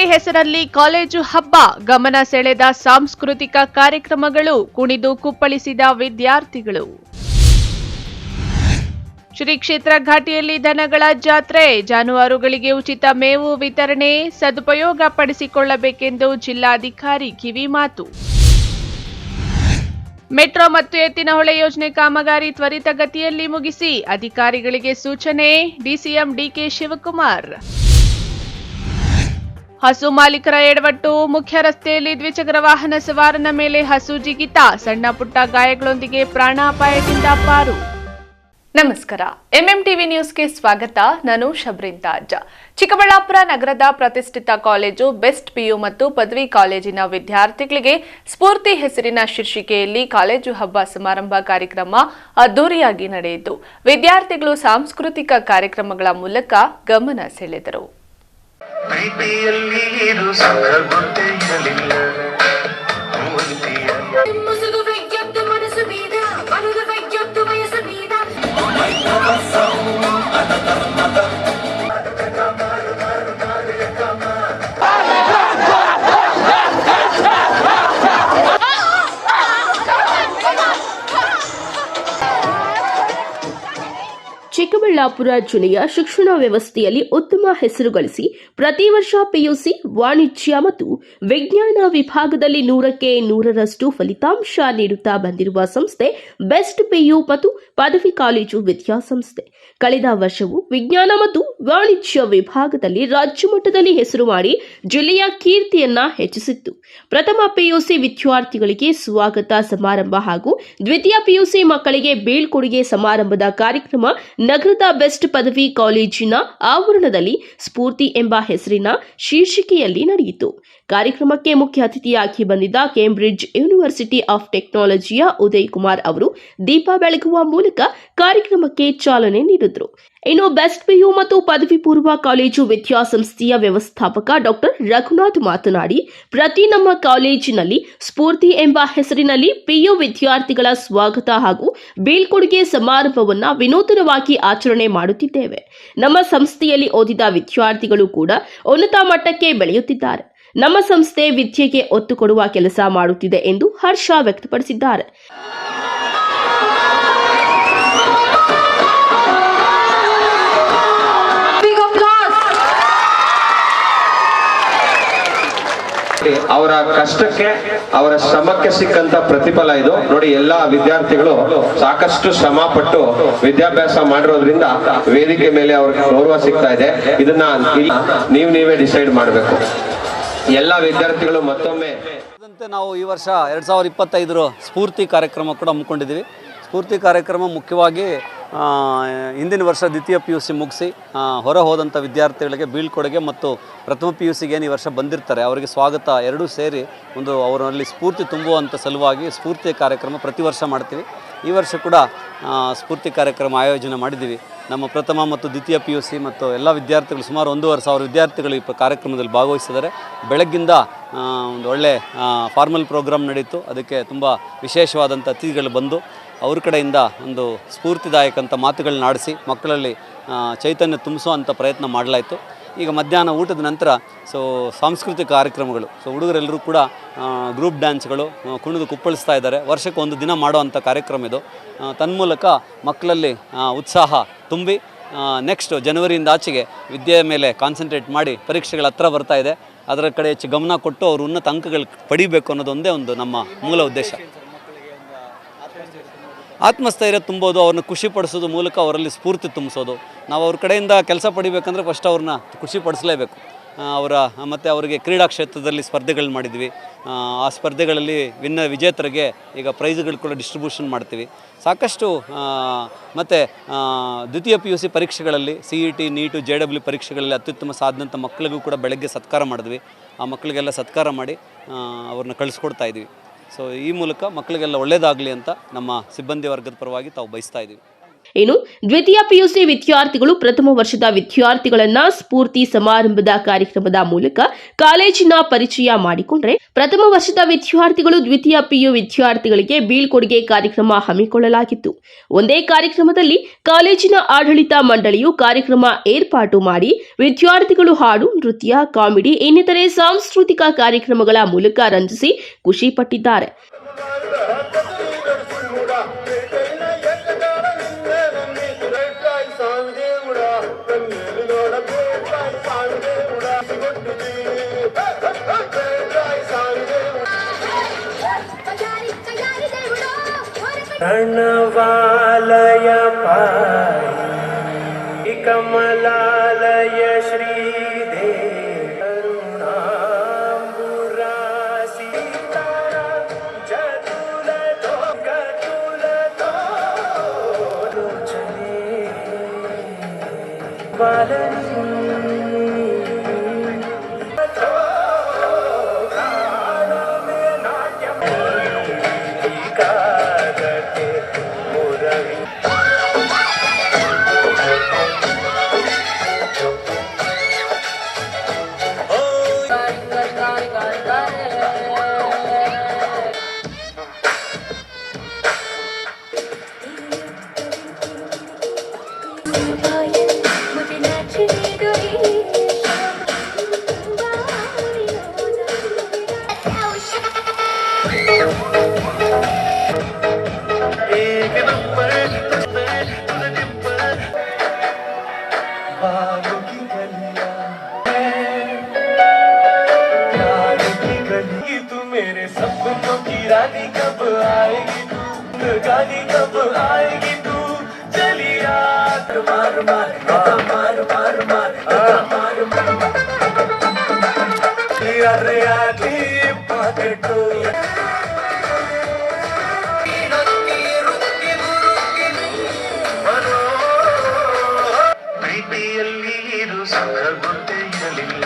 ಸ್ಫೂರ್ತಿ ಹೆಸರಲ್ಲಿ ಕಾಲೇಜು ಹಬ್ಬ, ಗಮನ ಸೆಳೆದ ಸಾಂಸ್ಕೃತಿಕ ಕಾರ್ಯಕ್ರಮಗಳು, ಕುಣಿದು ಕುಪ್ಪಳಿಸಿದ ವಿದ್ಯಾರ್ಥಿಗಳು. ಶ್ರೀ ಕ್ಷೇತ್ರ ಘಾಟಿಯಲ್ಲಿ ದನಗಳ ಜಾತ್ರೆ, ಜಾನುವಾರುಗಳಿಗೆ ಉಚಿತ ಮೇವು ವಿತರಣೆ, ಸದುಪಯೋಗ ಪಡಿಸಿಕೊಳ್ಳಬೇಕೆಂದು ಜಿಲ್ಲಾಧಿಕಾರಿ ಕಿವಿಮಾತು. ಮೆಟ್ರೋ ಮತ್ತು ಎತ್ತಿನಹೊಳೆ ಯೋಜನೆ ಕಾಮಗಾರಿ ತ್ವರಿತಗತಿಯಲ್ಲಿ ಮುಗಿಸಿ ಅಧಿಕಾರಿಗಳಿಗೆ ಸೂಚನೆ, ಡಿಸಿಎಂ ಡಿಕೆ ಶಿವಕುಮಾರ್. ಹಸು ಮಾಲೀಕರ ಎಡವಟ್ಟು, ಮುಖ್ಯ ರಸ್ತೆಯಲ್ಲಿ ದ್ವಿಚಕ್ರ ವಾಹನ ಸವಾರನ ಮೇಲೆ ಹಸು ಜಿಗಿತ, ಸಣ್ಣ ಪುಟ್ಟ ಗಾಯಗಳೊಂದಿಗೆ ಪ್ರಾಣಾಪಾಯದಿಂದ ಪಾರು. ನಮಸ್ಕಾರ, ಎಂಎಂಟಿವಿ ನ್ಯೂಸ್ಗೆ ಸ್ವಾಗತ. ನಾನು ಶಬ್ರಿನ್ ತಾಜ್. ಚಿಕ್ಕಬಳ್ಳಾಪುರ ನಗರದ ಪ್ರತಿಷ್ಠಿತ ಕಾಲೇಜು ಬೆಸ್ಟ್ ಪಿಯು ಮತ್ತು ಪದವಿ ಕಾಲೇಜಿನ ವಿದ್ಯಾರ್ಥಿಗಳಿಗೆ ಸ್ಫೂರ್ತಿ ಹೆಸರಿನ ಶೀರ್ಷಿಕೆಯಲ್ಲಿ ಕಾಲೇಜು ಹಬ್ಬ ಸಮಾರಂಭ ಕಾರ್ಯಕ್ರಮ ಅದ್ದೂರಿಯಾಗಿ ನಡೆಯಿತು. ವಿದ್ಯಾರ್ಥಿಗಳು ಸಾಂಸ್ಕೃತಿಕ ಕಾರ್ಯಕ್ರಮಗಳ ಮೂಲಕ ಗಮನ ಸೆಳೆದರು. ಚಿಕ್ಕಬಳ್ಳಾಪುರ ಜಿಲ್ಲೆಯ ಶಿಕ್ಷಣ ವ್ಯವಸ್ಥೆಯಲ್ಲಿ ಉತ್ತಮ ಹೆಸರು ಗಳಿಸಿ ಪ್ರತಿ ವರ್ಷ ಪಿಯುಸಿ, ವಾಣಿಜ್ಯ ಮತ್ತು ವಿಜ್ಞಾನ ವಿಭಾಗದಲ್ಲಿ 100ಕ್ಕೆ 100ರಷ್ಟು ಫಲಿತಾಂಶ ನೀಡುತ್ತಾ ಬಂದಿರುವ ಸಂಸ್ಥೆ ಬೆಸ್ಟ್ ಪಿಯು ಮತ್ತು ಪದವಿ ಕಾಲೇಜು ವಿದ್ಯಾಸಂಸ್ಥೆ. ಕಳೆದ ವರ್ಷವೂ ವಿಜ್ಞಾನ ಮತ್ತು ವಾಣಿಜ್ಯ ವಿಭಾಗದಲ್ಲಿ ರಾಜ್ಯ ಮಟ್ಟದಲ್ಲಿ ಹೆಸರು ಮಾಡಿ ಜಿಲ್ಲೆಯ ಕೀರ್ತಿಯನ್ನ ಹೆಚ್ಚಿಸಿತ್ತು. ಪ್ರಥಮ ಪಿಯುಸಿ ವಿದ್ಯಾರ್ಥಿಗಳಿಗೆ ಸ್ವಾಗತ ಸಮಾರಂಭ ಹಾಗೂ ದ್ವಿತೀಯ ಪಿಯುಸಿ ಮಕ್ಕಳಿಗೆ ಬೀಳ್ಕೊಡುಗೆ ಸಮಾರಂಭದ ಕಾರ್ಯಕ್ರಮ ನಗರದ ಬೆಸ್ಟ್ ಪದವಿ ಕಾಲೇಜಿನ ಆವರಣದಲ್ಲಿ ಸ್ಫೂರ್ತಿ ಎಂಬ ಹೆಸರಿನ ಶೀರ್ಷಿಕೆಯಲ್ಲಿ ನಡೆಯಿತು. ಕಾರ್ಯಕ್ರಮಕ್ಕೆ ಮುಖ್ಯ ಅತಿಥಿಯಾಗಿ ಬಂದಿದ್ದ ಕೇಂಬ್ರಿಡ್ಜ್ ಯೂನಿವರ್ಸಿಟಿ ಆಫ್ ಟೆಕ್ನಾಲಜಿಯ ಉದಯ್ ಕುಮಾರ್ ಅವರು ದೀಪ ಬೆಳಗುವ ಮೂಲಕ ಕಾರ್ಯಕ್ರಮಕ್ಕೆ ಚಾಲನೆ ನೀಡಿದರು. ಇನ್ನು ಬೆಸ್ಟ್ ಪಿಯು ಮತ್ತು ಪದವಿ ಪೂರ್ವ ಕಾಲೇಜು ವಿದ್ಯಾಸಂಸ್ಥೆಯ ವ್ಯವಸ್ಥಾಪಕ ಡಾಕ್ಟರ್ ರಘುನಾಥ್ ಮಾತನಾಡಿ, ಪ್ರತಿ ನಮ್ಮ ಕಾಲೇಜಿನಲ್ಲಿ ಸ್ಫೂರ್ತಿ ಎಂಬ ಹೆಸರಿನಲ್ಲಿ ಪಿಯು ವಿದ್ಯಾರ್ಥಿಗಳ ಸ್ವಾಗತ ಹಾಗೂ ಬೀಳ್ಕೊಡುಗೆ ಸಮಾರಂಭವನ್ನು ವಿನೂತನವಾಗಿ ಆಚರಣೆ ಮಾಡುತ್ತಿದ್ದೇವೆ. ನಮ್ಮ ಸಂಸ್ಥೆಯಲ್ಲಿ ಓದಿದ ವಿದ್ಯಾರ್ಥಿಗಳು ಕೂಡ ಉನ್ನತ ಮಟ್ಟಕ್ಕೆ ಬೆಳೆಯುತ್ತಿದ್ದಾರೆ. ನಮ್ಮ ಸಂಸ್ಥೆ ವಿದ್ಯೆಗೆ ಒತ್ತು ಕೊಡುವ ಕೆಲಸ ಮಾಡುತ್ತಿದೆ ಎಂದು ಹರ್ಷ ವ್ಯಕ್ತಪಡಿಸಿದ್ದಾರೆ. ಅವರ ಕಷ್ಟಕ್ಕೆ, ಅವರ ಶ್ರಮಕ್ಕೆ ಸಿಕ್ಕಂತ ಪ್ರತಿಫಲ ಇದು. ನೋಡಿ, ಎಲ್ಲಾ ವಿದ್ಯಾರ್ಥಿಗಳು ಸಾಕಷ್ಟು ಶ್ರಮ ಪಟ್ಟು ವಿದ್ಯಾಭ್ಯಾಸ ಮಾಡಿರೋದ್ರಿಂದ ವೇದಿಕೆ ಮೇಲೆ ಅವ್ರಿಗೆ ಗೌರವ ಸಿಗ್ತಾ ಇದೆ. ಇದನ್ನ ನೀವೇ ಡಿಸೈಡ್ ಮಾಡಬೇಕು. ಎಲ್ಲ ವಿದ್ಯಾರ್ಥಿಗಳು ಮತ್ತೊಮ್ಮೆ ನಾವು ಈ ವರ್ಷ 2025 ಸ್ಫೂರ್ತಿ ಕಾರ್ಯಕ್ರಮ ಕೂಡ ಹಮ್ಮಿಕೊಂಡಿದ್ದೀವಿ. ಸ್ಫೂರ್ತಿ ಕಾರ್ಯಕ್ರಮ ಮುಖ್ಯವಾಗಿ ಹಿಂದಿನ ವರ್ಷ ದ್ವಿತೀಯ PUC ಮುಗಿಸಿ ಹೊರ ಹೋದಂಥ ವಿದ್ಯಾರ್ಥಿಗಳಿಗೆ ಬೀಳ್ಕೊಡುಗೆ ಮತ್ತು ಪ್ರಥಮ PUCಗೆ ಏನು ಈ ವರ್ಷ ಬಂದಿರ್ತಾರೆ ಅವರಿಗೆ ಸ್ವಾಗತ ಎರಡೂ ಸೇರಿ ಒಂದು ಅವರಲ್ಲಿ ಸ್ಫೂರ್ತಿ ತುಂಬುವಂಥ ಸಲುವಾಗಿ ಸ್ಫೂರ್ತಿ ಕಾರ್ಯಕ್ರಮ ಪ್ರತಿ ವರ್ಷ ಮಾಡ್ತೀವಿ. ಈ ವರ್ಷ ಕೂಡ ಸ್ಫೂರ್ತಿ ಕಾರ್ಯಕ್ರಮ ಆಯೋಜನೆ ಮಾಡಿದ್ದೀವಿ. ನಮ್ಮ ಪ್ರಥಮ ಮತ್ತು ದ್ವಿತೀಯ PUC ಮತ್ತು ಎಲ್ಲ ವಿದ್ಯಾರ್ಥಿಗಳು ಸುಮಾರು 1,500 ವಿದ್ಯಾರ್ಥಿಗಳು ಈ ಕಾರ್ಯಕ್ರಮದಲ್ಲಿ ಭಾಗವಹಿಸಿದ್ದಾರೆ. ಬೆಳಗ್ಗಿಂದ ಒಂದು ಒಳ್ಳೆ ಫಾರ್ಮಲ್ ಪ್ರೋಗ್ರಾಮ್ ನಡೀತು. ಅದಕ್ಕೆ ತುಂಬ ವಿಶೇಷವಾದಂಥ ಅತಿಥಿಗಳು ಬಂದು ಅವ್ರ ಕಡೆಯಿಂದ ಒಂದು ಸ್ಫೂರ್ತಿದಾಯಕಂಥ ಮಾತುಗಳನ್ನ ಆಡಿಸಿ ಮಕ್ಕಳಲ್ಲಿ ಚೈತನ್ಯ ತುಂಬಿಸುವಂಥ ಪ್ರಯತ್ನ ಮಾಡಲಾಯಿತು. ಈಗ ಮಧ್ಯಾಹ್ನ ಊಟದ ನಂತರ ಸಾಂಸ್ಕೃತಿಕ ಕಾರ್ಯಕ್ರಮಗಳು, ಹುಡುಗರೆಲ್ಲರೂ ಕೂಡ ಗ್ರೂಪ್ ಡ್ಯಾನ್ಸ್ಗಳು ಕುಣಿದು ಕುಪ್ಪಳಿಸ್ತಾ ಇದ್ದಾರೆ. ವರ್ಷಕ್ಕೆ ಒಂದು ದಿನ ಮಾಡುವಂಥ ಕಾರ್ಯಕ್ರಮ ಇದು. ತನ್ಮೂಲಕ ಮಕ್ಕಳಲ್ಲಿ ಉತ್ಸಾಹ ತುಂಬಿ ನೆಕ್ಸ್ಟ್ ಜನವರಿಯಿಂದ ಆಚೆಗೆ ವಿದ್ಯೆಯ ಮೇಲೆ ಕಾನ್ಸಂಟ್ರೇಟ್ ಮಾಡಿ ಪರೀಕ್ಷೆಗಳ ಹತ್ರ ಬರ್ತಾ ಇದೆ. ಅದರ ಕಡೆ ಹೆಚ್ಚು ಗಮನ ಕೊಟ್ಟು ಅವರು ಉನ್ನತ ಅಂಕಗಳು ಪಡಿಬೇಕು ಅನ್ನೋದೊಂದೇ ಒಂದು ನಮ್ಮ ಮೂಲ ಉದ್ದೇಶ. ಆತ್ಮಸ್ಥೈರ್ಯ ತುಂಬೋದು, ಅವ್ರನ್ನ ಖುಷಿಪಡಿಸೋದು ಮೂಲಕ ಅವರಲ್ಲಿ ಸ್ಫೂರ್ತಿ ತುಂಬಿಸೋದು. ನಾವು ಅವ್ರ ಕಡೆಯಿಂದ ಕೆಲಸ ಪಡಿಬೇಕಂದ್ರೆ ಫಸ್ಟ್ ಅವ್ರನ್ನ ಖುಷಿಪಡಿಸಲೇಬೇಕು. ಮತ್ತು ಅವರಿಗೆ ಕ್ರೀಡಾ ಕ್ಷೇತ್ರದಲ್ಲಿ ಸ್ಪರ್ಧೆಗಳು ಮಾಡಿದ್ವಿ. ಆ ಸ್ಪರ್ಧೆಗಳಲ್ಲಿ ವಿಜೇತರಿಗೆ ಈಗ ಪ್ರೈಸ್ಗಳು ಕೂಡ ಡಿಸ್ಟ್ರಿಬ್ಯೂಷನ್ ಮಾಡ್ತೀವಿ. ಸಾಕಷ್ಟು ಮತ್ತು ದ್ವಿತೀಯ PUC ಪರೀಕ್ಷೆಗಳಲ್ಲಿ CET, NEET, JEE ಪರೀಕ್ಷೆಗಳಲ್ಲಿ ಅತ್ಯುತ್ತಮ ಸಾಧನೆಂಥ ಮಕ್ಕಳಿಗೂ ಕೂಡ ಬೆಳಗ್ಗೆ ಸತ್ಕಾರ ಮಾಡಿದ್ವಿ. ಆ ಮಕ್ಕಳಿಗೆಲ್ಲ ಸತ್ಕಾರ ಮಾಡಿ ಅವ್ರನ್ನ ಕಳಿಸ್ಕೊಡ್ತಾ ಇದ್ವಿ. ಈ ಮೂಲಕ ಮಕ್ಕಳಿಗೆಲ್ಲ ಒಳ್ಳೆಯದಾಗಲಿ ಅಂತ ನಮ್ಮ ಸಿಬ್ಬಂದಿ ವರ್ಗದ ಪರವಾಗಿ ತಾವು ಬಯಸ್ತಾ ಇದ್ದೀವಿ. ಇನ್ನು ದ್ವಿತೀಯ ಪಿಯುಸಿ ವಿದ್ಯಾರ್ಥಿಗಳು ಪ್ರಥಮ ವರ್ಷದ ವಿದ್ಯಾರ್ಥಿಗಳನ್ನ ಸ್ಫೂರ್ತಿ ಸಮಾರಂಭದ ಕಾರ್ಯಕ್ರಮದ ಮೂಲಕ ಕಾಲೇಜಿನ ಪರಿಚಯ ಮಾಡಿಕೊಂಡರೆ, ಪ್ರಥಮ ವರ್ಷದ ವಿದ್ಯಾರ್ಥಿಗಳು ದ್ವಿತೀಯ ಪಿಯು ವಿದ್ಯಾರ್ಥಿಗಳಿಗೆ ಬೀಳ್ಕೊಡುಗೆ ಕಾರ್ಯಕ್ರಮ ಹಮ್ಮಿಕೊಳ್ಳಲಾಗಿತ್ತು. ಒಂದೇ ಕಾರ್ಯಕ್ರಮದಲ್ಲಿ ಕಾಲೇಜಿನ ಆಡಳಿತ ಮಂಡಳಿಯು ಕಾರ್ಯಕ್ರಮ ಏರ್ಪಾಟು ಮಾಡಿ ವಿದ್ಯಾರ್ಥಿಗಳು ಹಾಡು, ನೃತ್ಯ, ಕಾಮಿಡಿ ಇನ್ನಿತರೆ ಸಾಂಸ್ಕೃತಿಕ ಕಾರ್ಯಕ್ರಮಗಳ ಮೂಲಕ ರಂಜಿಸಿ ಖುಷಿ ಪಟ್ಟಿದ್ದಾರೆ. रणवालय पाहि कमलालय श्रीदेव करुणाम्बुरासि जतुलतो गतुलतो लोचने बालनी मेरे सपनों की रानी कब आएगी तू, गानी कब आएगी तू, चली रात मार मार मार मार मार मार अरे आती पाकेटो ಪ್ರೀತಿಯಲ್ಲಿ ಇದು ಸುಖ ಗೊತ್ತೇ ಇರಲಿಲ್ಲ.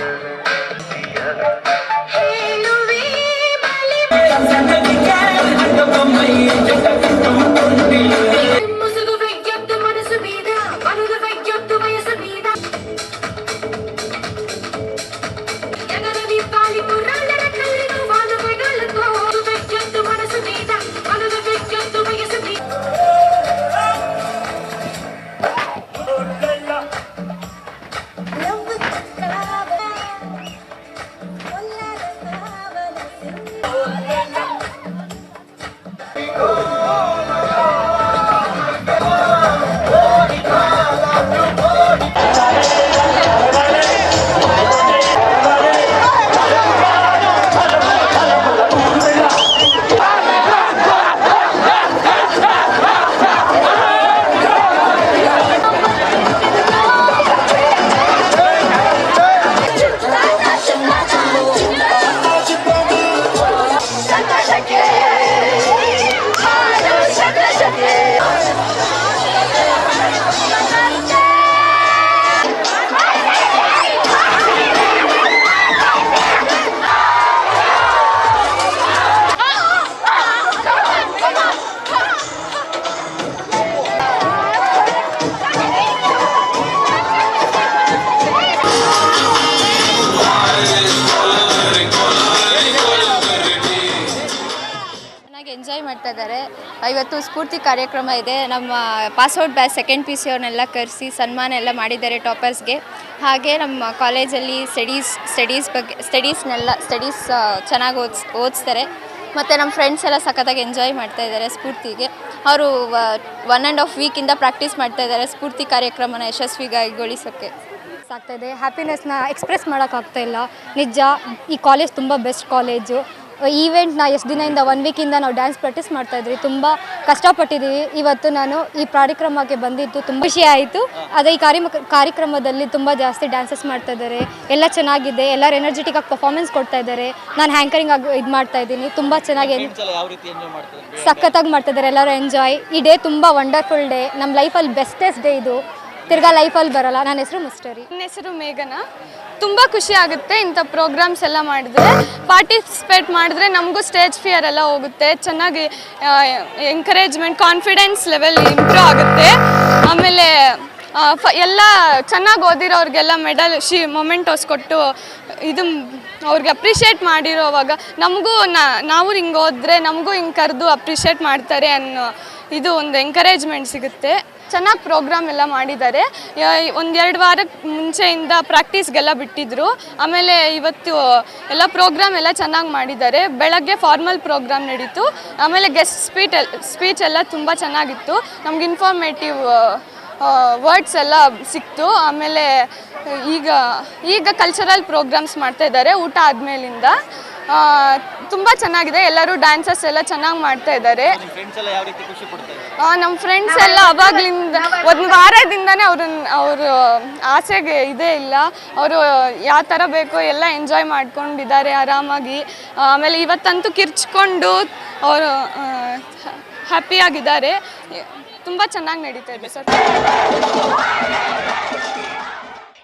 ಎಂಜಾಯ್ ಮಾಡ್ತಾ ಇದ್ದಾರೆ. ಇವತ್ತು ಸ್ಫೂರ್ತಿ ಕಾರ್ಯಕ್ರಮ ಇದೆ. ನಮ್ಮ pass out batch second P C ಅವ್ರನ್ನೆಲ್ಲ ಕರೆಸಿ ಸನ್ಮಾನ ಎಲ್ಲ ಮಾಡಿದ್ದಾರೆ ಟಾಪರ್ಸ್ಗೆ. ಹಾಗೆ ನಮ್ಮ ಕಾಲೇಜಲ್ಲಿ ಸ್ಟಡೀಸ್ ಚೆನ್ನಾಗಿ ಓದಿಸ್ತಾರೆ. ಮತ್ತು ನಮ್ಮ ಫ್ರೆಂಡ್ಸ್ ಎಲ್ಲ ಸಖತ್ತಾಗಿ ಎಂಜಾಯ್ ಮಾಡ್ತಾ ಇದ್ದಾರೆ ಸ್ಫೂರ್ತಿಗೆ. ಅವರು 1.5 ವೀಕಿಂದ ಪ್ರಾಕ್ಟೀಸ್ ಮಾಡ್ತಾ ಇದ್ದಾರೆ ಸ್ಫೂರ್ತಿ ಕಾರ್ಯಕ್ರಮನ ಯಶಸ್ವಿಗೊಳಿಸೋಕ್ಕೆ. ಆಗ್ತಾಯಿದೆ, ಹ್ಯಾಪಿನೆಸ್ನ ಎಕ್ಸ್ಪ್ರೆಸ್ ಮಾಡೋಕ್ಕಾಗ್ತಾ ಇಲ್ಲ. ನಿಜ ಈ ಕಾಲೇಜ್ ತುಂಬ ಬೆಸ್ಟ್ ಕಾಲೇಜು. ಈವೆಂಟ್ನ ಎಷ್ಟು ದಿನದಿಂದ 1 ವೀಕಿಂದ ನಾವು ಡ್ಯಾನ್ಸ್ ಪ್ರಾಕ್ಟೀಸ್ ಮಾಡ್ತಾಯಿದ್ವಿ, ತುಂಬ ಕಷ್ಟಪಟ್ಟಿದ್ದೀವಿ. ಇವತ್ತು ನಾನು ಈ ಕಾರ್ಯಕ್ರಮಕ್ಕೆ ಬಂದಿದ್ದು ತುಂಬ ಖುಷಿ ಆಯಿತು. ಅದೇ ಈ ಕಾರ್ಯಕ್ರಮದಲ್ಲಿ ತುಂಬ ಜಾಸ್ತಿ ಡ್ಯಾನ್ಸಸ್ ಮಾಡ್ತಾಯಿದ್ದಾರೆ, ಎಲ್ಲ ಚೆನ್ನಾಗಿದೆ, ಎಲ್ಲರೂ ಎನರ್ಜೆಟಿಕಾಗಿ ಪರ್ಫಾರ್ಮೆನ್ಸ್ ಕೊಡ್ತಾ ಇದ್ದಾರೆ. ನಾನು ಹ್ಯಾಂಕರಿಂಗ್ ಆಗಿ ಇದು ಮಾಡ್ತಾಯಿದ್ದೀನಿ, ತುಂಬ ಚೆನ್ನಾಗಿ ಸಖತ್ತಾಗಿ ಮಾಡ್ತಾಯಿದ್ದಾರೆ ಎಲ್ಲರೂ ಎಂಜಾಯ್. ಈ ಡೇ ತುಂಬ ವಂಡರ್ಫುಲ್ ಡೇ, ನಮ್ಮ ಲೈಫಲ್ಲಿ ಬೆಸ್ಟೆಸ್ಟ್ ಡೇ ಇದು. ತಿರ್ಗಾ ಲೈಫಲ್ಲಿ ಬರಲ್ಲ. ನನ್ನ ಹೆಸರು ಮುಸ್ಟರಿ. ನನ್ನ ಹೆಸರು ಮೇಘನಾ. ತುಂಬ ಖುಷಿ ಆಗುತ್ತೆ ಇಂಥ ಪ್ರೋಗ್ರಾಮ್ಸ್ ಎಲ್ಲ ಮಾಡಿದ್ರೆ, ಪಾರ್ಟಿಸಿಪೇಟ್ ಮಾಡಿದ್ರೆ ನಮಗೂ ಸ್ಟೇಜ್ ಫಿಯರ್ ಎಲ್ಲ ಹೋಗುತ್ತೆ, ಚೆನ್ನಾಗಿ ಎಂಕರೇಜ್ಮೆಂಟ್, ಕಾನ್ಫಿಡೆನ್ಸ್ ಲೆವೆಲ್ ಇಂಪ್ರೂವ್ ಆಗುತ್ತೆ. ಆಮೇಲೆ ಎಲ್ಲ ಚೆನ್ನಾಗಿ ಓದಿರೋರಿಗೆಲ್ಲ ಮೆಡಲ್ ಮೊಮೆಂಟೋಸ್ ಕೊಟ್ಟು ಇದು ಅವ್ರಿಗೆ ಅಪ್ರಿಷಿಯೇಟ್ ಮಾಡಿರೋವಾಗ ನಮಗೂ ನಾವು ಹಿಂಗೆ ಹೋದ್ರೆ ನಮಗೂ ಹಿಂಗೆ ಕರೆದು ಅಪ್ರಿಷಿಯೇಟ್ ಮಾಡ್ತಾರೆ ಅನ್ನೋ ಇದು ಒಂದು ಎಂಕರೇಜ್ಮೆಂಟ್ ಸಿಗುತ್ತೆ. ಚೆನ್ನಾಗಿ ಪ್ರೋಗ್ರಾಮ್ ಎಲ್ಲ ಮಾಡಿದ್ದಾರೆ. 1-2 ವಾರಕ್ಕೆ ಮುಂಚೆಯಿಂದ ಪ್ರಾಕ್ಟೀಸ್ಗೆಲ್ಲ ಬಿಟ್ಟಿದ್ರು. ಆಮೇಲೆ ಇವತ್ತು ಎಲ್ಲ ಪ್ರೋಗ್ರಾಮ್ ಎಲ್ಲ ಚೆನ್ನಾಗಿ ಮಾಡಿದ್ದಾರೆ. ಬೆಳಗ್ಗೆ ಫಾರ್ಮಲ್ ಪ್ರೋಗ್ರಾಮ್ ನಡೀತು. ಆಮೇಲೆ ಗೆಸ್ಟ್ ಸ್ಪೀಚ್ ಎಲ್ಲ ತುಂಬ ಚೆನ್ನಾಗಿತ್ತು. ನಮ್ಗೆ ಇನ್ಫಾರ್ಮೇಟಿವ್ ವರ್ಡ್ಸ್ ಎಲ್ಲ ಸಿಕ್ತು. ಆಮೇಲೆ ಈಗ ಕಲ್ಚರಲ್ ಪ್ರೋಗ್ರಾಮ್ಸ್ ಮಾಡ್ತಾ ಇದ್ದಾರೆ ಊಟ ಆದಮೇಲಿಂದ. ತುಂಬ ಚೆನ್ನಾಗಿದೆ. ಎಲ್ಲರೂ ಡ್ಯಾನ್ಸಸ್ ಎಲ್ಲ ಚೆನ್ನಾಗಿ ಮಾಡ್ತಾ ಇದ್ದಾರೆ. ನಮ್ಮ ಫ್ರೆಂಡ್ಸ್ ಎಲ್ಲ ಅವಾಗಲಿಂದ 1 ವಾರದಿಂದನೇ ಅವ್ರ ಆಸೆಗೆ ಇದೇ ಇಲ್ಲ. ಅವರು ಯಾವ ಥರ ಬೇಕೋ ಎಲ್ಲ ಎಂಜಾಯ್ ಮಾಡ್ಕೊಂಡಿದ್ದಾರೆ ಆರಾಮಾಗಿ. ಆಮೇಲೆ ಇವತ್ತಂತೂ ಕಿರ್ಚ್ಕೊಂಡು ಅವರು ಹ್ಯಾಪಿಯಾಗಿದ್ದಾರೆ. ತುಂಬ ಚೆನ್ನಾಗಿ ನಡೀತಾ ಇದೆ ಸರ್.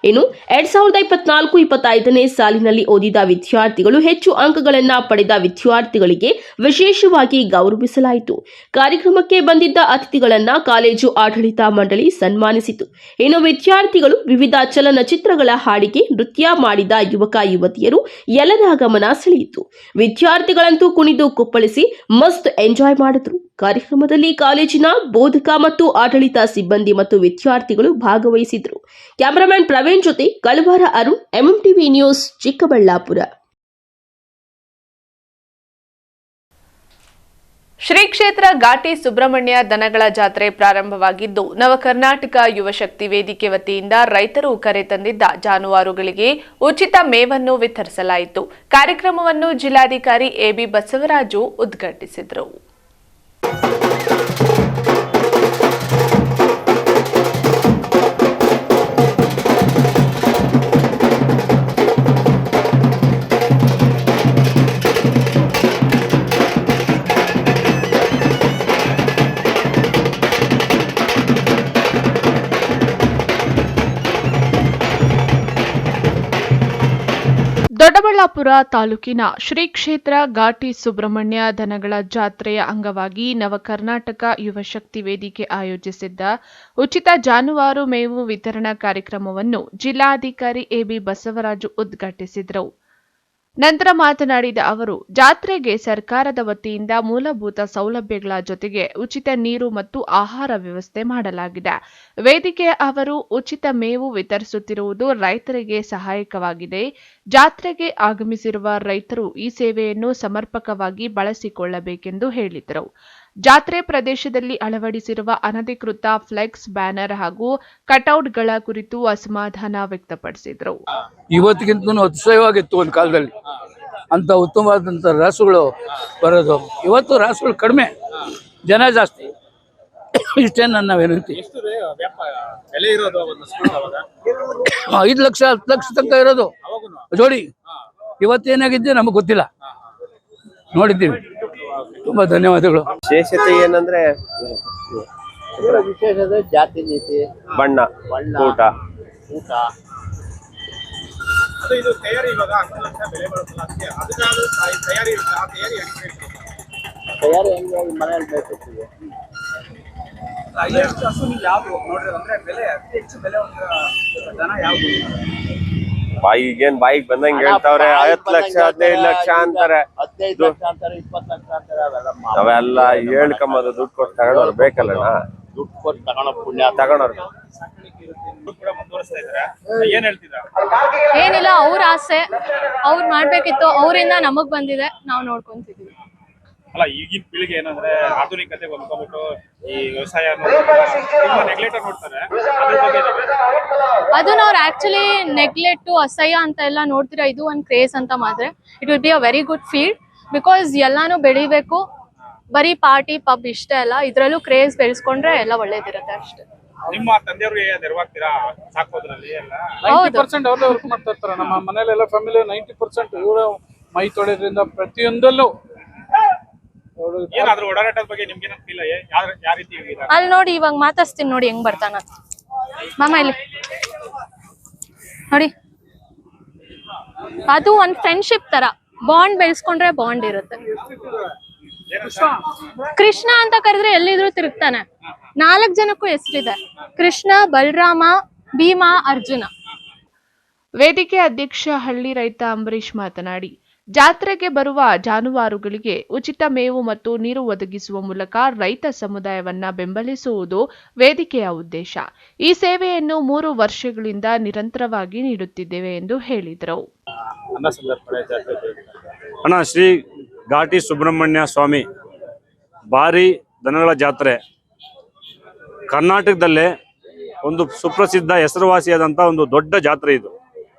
ಇನ್ನು 2024-25ನೇ ಸಾಲಿನಲ್ಲಿ ಓದಿದ ವಿದ್ಯಾರ್ಥಿಗಳು ಹೆಚ್ಚು ಅಂಕಗಳನ್ನು ಪಡೆದ ವಿದ್ಯಾರ್ಥಿಗಳಿಗೆ ವಿಶೇಷವಾಗಿ ಗೌರವಿಸಲಾಯಿತು. ಕಾರ್ಯಕ್ರಮಕ್ಕೆ ಬಂದಿದ್ದ ಅತಿಥಿಗಳನ್ನು ಕಾಲೇಜು ಆಡಳಿತ ಮಂಡಳಿ ಸನ್ಮಾನಿಸಿತು. ಇನ್ನು ವಿದ್ಯಾರ್ಥಿಗಳು ವಿವಿಧ ಚಲನಚಿತ್ರಗಳ ಹಾಡಿಗೆ ನೃತ್ಯ ಮಾಡಿದ ಯುವಕ ಯುವತಿಯರು ಎಲ್ಲರ ಗಮನ ಸೆಳೆಯಿತು. ವಿದ್ಯಾರ್ಥಿಗಳಂತೂ ಕುಣಿದು ಕುಪ್ಪಳಿಸಿ ಮಸ್ತ್ ಎಂಜಾಯ್ ಮಾಡಿದ್ರು. ಕಾರ್ಯಕ್ರಮದಲ್ಲಿ ಕಾಲೇಜಿನ ಬೋಧಕ ಮತ್ತು ಆಡಳಿತ ಸಿಬ್ಬಂದಿ ಮತ್ತು ವಿದ್ಯಾರ್ಥಿಗಳು ಭಾಗವಹಿಸಿದ್ರು. ಕ್ಯಾಮರಾಮನ್ ಪ್ರವೀಣ್ ಜೊತೆ ಕಳವಾರ ಅರುಣ್, ಎಂಎಂಟಿವಿ ನ್ಯೂಸ್, ಚಿಕ್ಕಬಳ್ಳಾಪುರ. ಶ್ರೀ ಕ್ಷೇತ್ರ ಘಾಟಿ ಸುಬ್ರಹ್ಮಣ್ಯ ದನಗಳ ಜಾತ್ರೆ ಪ್ರಾರಂಭವಾಗಿದ್ದು, ನವ ಕರ್ನಾಟಕ ಯುವಶಕ್ತಿ ವೇದಿಕೆ ವತಿಯಿಂದ ರೈತರು ಕರೆ ತಂದಿದ್ದ ಜಾನುವಾರುಗಳಿಗೆ ಉಚಿತ ಮೇವನ್ನು ವಿತರಿಸಲಾಯಿತು. ಕಾರ್ಯಕ್ರಮವನ್ನು ಜಿಲ್ಲಾಧಿಕಾರಿ ಎಬಿ ಬಸವರಾಜು ಉದ್ಘಾಟಿಸಿದರು. ದೊಡ್ಡಬಳ್ಳಾಪುರ ತಾಲೂಕಿನ ಶ್ರೀ ಕ್ಷೇತ್ರ ಘಾಟಿ ಸುಬ್ರಹ್ಮಣ್ಯ ದನಗಳ ಜಾತ್ರೆಯ ಅಂಗವಾಗಿ ನವ ಕರ್ನಾಟಕ ಯುವಶಕ್ತಿ ವೇದಿಕೆ ಆಯೋಜಿಸಿದ್ದ ಉಚಿತ ಜಾನುವಾರು ಮೇವು ವಿತರಣಾ ಕಾರ್ಯಕ್ರಮವನ್ನು ಜಿಲ್ಲಾಧಿಕಾರಿ ಎಬಿ ಬಸವರಾಜು ಉದ್ಘಾಟಿಸಿದರು. ನಂತರ ಮಾತನಾಡಿದ ಅವರು, ಜಾತ್ರೆಗೆ ಸರ್ಕಾರದ ವತಿಯಿಂದ ಮೂಲಭೂತ ಸೌಲಭ್ಯಗಳ ಜೊತೆಗೆ ಉಚಿತ ನೀರು ಮತ್ತು ಆಹಾರ ವ್ಯವಸ್ಥೆ ಮಾಡಲಾಗಿದೆ. ವೇದಿಕೆಯ ಅವರು ಉಚಿತ ಮೇವು ವಿತರಿಸುತ್ತಿರುವುದು ರೈತರಿಗೆ ಸಹಾಯಕವಾಗಿದೆ. ಜಾತ್ರೆಗೆ ಆಗಮಿಸಿರುವ ರೈತರು ಈ ಸೇವೆಯನ್ನು ಸಮರ್ಪಕವಾಗಿ ಬಳಸಿಕೊಳ್ಳಬೇಕೆಂದು ಹೇಳಿದರು. ಜಾತ್ರೆ ಪ್ರದೇಶದಲ್ಲಿ ಅಳವಡಿಸಿರುವ ಅನಧಿಕೃತ ಫ್ಲೆಕ್ಸ್, ಬ್ಯಾನರ್ ಹಾಗೂ ಕಟೌಟ್ಗಳ ಕುರಿತು ಅಸಮಾಧಾನ ವ್ಯಕ್ತಪಡಿಸಿದರು. ಇವತ್ತಿಗಿಂತ ಅತಿಶಯವಾಗಿತ್ತು ಒಂದು ಕಾಲದಲ್ಲಿ ಅಂತ ಉತ್ತಮವಾದಂಥ ರಾಸುಗಳು ಬರೋದು. ಇವತ್ತು ರಾಸುಗಳು ಕಡಿಮೆ, ಜನ ಜಾಸ್ತಿ. ಇಷ್ಟೇ ನನ್ನ ವಿನಂತಿ. 5 ಲಕ್ಷ 10 ಲಕ್ಷ ತನಕ ಇರೋದು ಜೋಡಿ. ಇವತ್ತೇನಾಗಿದ್ದೆ ನಮಗೆ ಗೊತ್ತಿಲ್ಲ, ನೋಡಿದ್ದೀವಿ. ತುಂಬಾ ಧನ್ಯವಾದಗಳು. ವಿಶೇಷತೆ ಏನಂದ್ರೆ ವಿಶೇಷತೆ ಜಾತಿ ನೀತಿ, ಬಣ್ಣ, ಊಟ. ಇದು ತಯಾರಿ ಇವಾಗ 10 ಲಕ್ಷ ಬೆಲೆ ಬರುತ್ತಲ್ಲ, ತಯಾರಿ ಹೆಂಗೆ ಮನೆಯಲ್ಲಿ ಬೇಕಿರ್ತೀವಿ. ಯಾವ್ದು ನೋಡ್ರಿ ಅಂದ್ರೆ ಬೆಲೆ ಅತಿ ಹೆಚ್ಚು ಬೆಲೆ ದನ ಯಾವ್ದು? ಬಾಯಿಗೆ ಬಂದಂಗೆ ಹೇಳ್ತಾವ್ರೆ. 10 ಲಕ್ಷ 15 ಲಕ್ಷ ಅಂತಾರೆ, 15 ಲಕ್ಷ ಅಂತಾರೆ, 20 ಲಕ್ಷ ಅಂತಾರೆ. ಅವೆಲ್ಲ ಹೇಳ್ಕೊಂಬದು ದುಡ್ಡು ಕೊಟ್ಟು ತಗೊಂಡವ್ರು ಬೇಕಲ್ಲಣ್ಣ. ದುಡ್ಡು ಕೊಟ್ಟು ತಗೊಳ್ಳೋ ಪುಣ್ಯ ತಗೊಂಡವ್ರು ಏನ್ ಹೇಳ್ತಿದ್ರ? ಏನಿಲ್ಲ, ಅವ್ರ ಆಸೆ ಅವ್ರು ಮಾಡ್ಬೇಕಿತ್ತು, ಅವರಿಂದ ನಮಗ್ ಬಂದಿದೆ, ನಾವು ನೋಡ್ಕೊಂತಿದೀವಿ. ಅಲ್ಲ, ಈಗಿನ ಪೀಳಿಗೆ ಏನಂದ್ರೆ ಆಧುನಿಕತೆ ಹೊಂದ್ಕೊಂಡ್ಬಿಟ್ಟು ಈ ವ್ಯವಸಾಯ ನೆಗ್ಲೆಕ್ಟ್ ನೋಡ್ತಾರೆ. ಅದನ್ನ ಅವ್ರು ಆಕ್ಚುಲಿ ನೆಗ್ಲೆಕ್ಟು, ಅಸಹ್ಯ ಅಂತ ಎಲ್ಲ ನೋಡ್ತೀರಾ. ಇದು ಒಂದು ಕ್ರೇಜ್ ಅಂತ ಮಾತ್ರ it will be a very good field. Because ಎಲ್ಲಾನು ಬೆಳಿಬೇಕು, ಬರೀ ಪಾರ್ಟಿ ಪಬ್ ಇಷ್ಟೇ ಅಲ್ಲ, ಇದ್ರಲ್ಲೂ ಕ್ರೇಜ್ ಬೆಳೆಸ್ಕೊಂಡ್ರೆ ಎಲ್ಲ ಒಳ್ಳೇದಿರುತ್ತೆ ಅಷ್ಟೇ. ನಿಮ್ಮ ತಂದೆಯವ್ರಿಗೆ ನೆರವಾಗ್ತೀರಾ ಸಾಕೋದ್ರಲ್ಲಿ? ಎಲ್ಲ 90% ಅವ್ರೇ ವರ್ಕ್ ಮಾಡ್ತಾ ಇರ್ತಾರೆ. ನಮ್ಮ ಮನೇಲೆಲ್ಲ ಫ್ಯಾಮಿಲಿ 90% ಇವರು ಮೈ ತೊಳೆದ್ರಿಂದ ಪ್ರತಿಯೊಂದಲ್ಲೂ. ಏನಾದ್ರೂ ಓಡಾಟದ ಬಗ್ಗೆ ನಿಮ್ಗೆ ಫೀಲ್ ಯಾವ ರೀತಿ? ಅಲ್ಲಿ ನೋಡಿ, ಇವಾಗ ಮಾತಾಡ್ಸ್ತೀನಿ ನೋಡಿ ಹೆಂಗ್ ಬರ್ತಾನ. ಮಾಮ ಇಲ್ಲಿ ನೋಡಿ, ಅದು ಒಂದ್ ಫ್ರೆಂಡ್ಶಿಪ್ ತರ ಬಾಂಡ್ ಬೆಳೆಸ್ಕೊಂಡ್ರೆ ಬಾಂಡ್ ಇರುತ್ತೆ. ಕೃಷ್ಣ ಅಂತ ಕರೆದ್ರೆ ಎಲ್ಲಿದ್ರು ತಿರುಗ್ತಾನೆ. 4 ಜನಕ್ಕೂ ಹೆಸರಿದೆ, ಕೃಷ್ಣ, ಬಲರಾಮ, ಭೀಮ, ಅರ್ಜುನ. ವೇದಿಕೆ ಅಧ್ಯಕ್ಷ ಹಳ್ಳಿ ರೈತ ಅಂಬರೀಶ್ ಮಾತನಾಡಿ, ಜಾತ್ರೆಗೆ ಬರುವ ಜಾನುವಾರುಗಳಿಗೆ ಉಚಿತ ಮೇವು ಮತ್ತು ನೀರು ಒದಗಿಸುವ ಮೂಲಕ ರೈತ ಸಮುದಾಯವನ್ನ ಬೆಂಬಲಿಸುವುದು ವೇದಿಕೆಯ ಉದ್ದೇಶ. ಈ ಸೇವೆಯನ್ನು 3 ವರ್ಷಗಳಿಂದ ನಿರಂತರವಾಗಿ ನೀಡುತ್ತಿದ್ದೇವೆ ಎಂದು ಹೇಳಿದರು. ಅಣ್ಣ, ಶ್ರೀ ಘಾಟಿ ಸುಬ್ರಹ್ಮಣ್ಯ ಸ್ವಾಮಿ ಭಾರಿ ದನಗಳ ಜಾತ್ರೆ ಕರ್ನಾಟಕದಲ್ಲೇ ಒಂದು ಸುಪ್ರಸಿದ್ಧ ಹೆಸರುವಾಸಿಯಾದಂಥ ಒಂದು ದೊಡ್ಡ ಜಾತ್ರೆ ಇದು.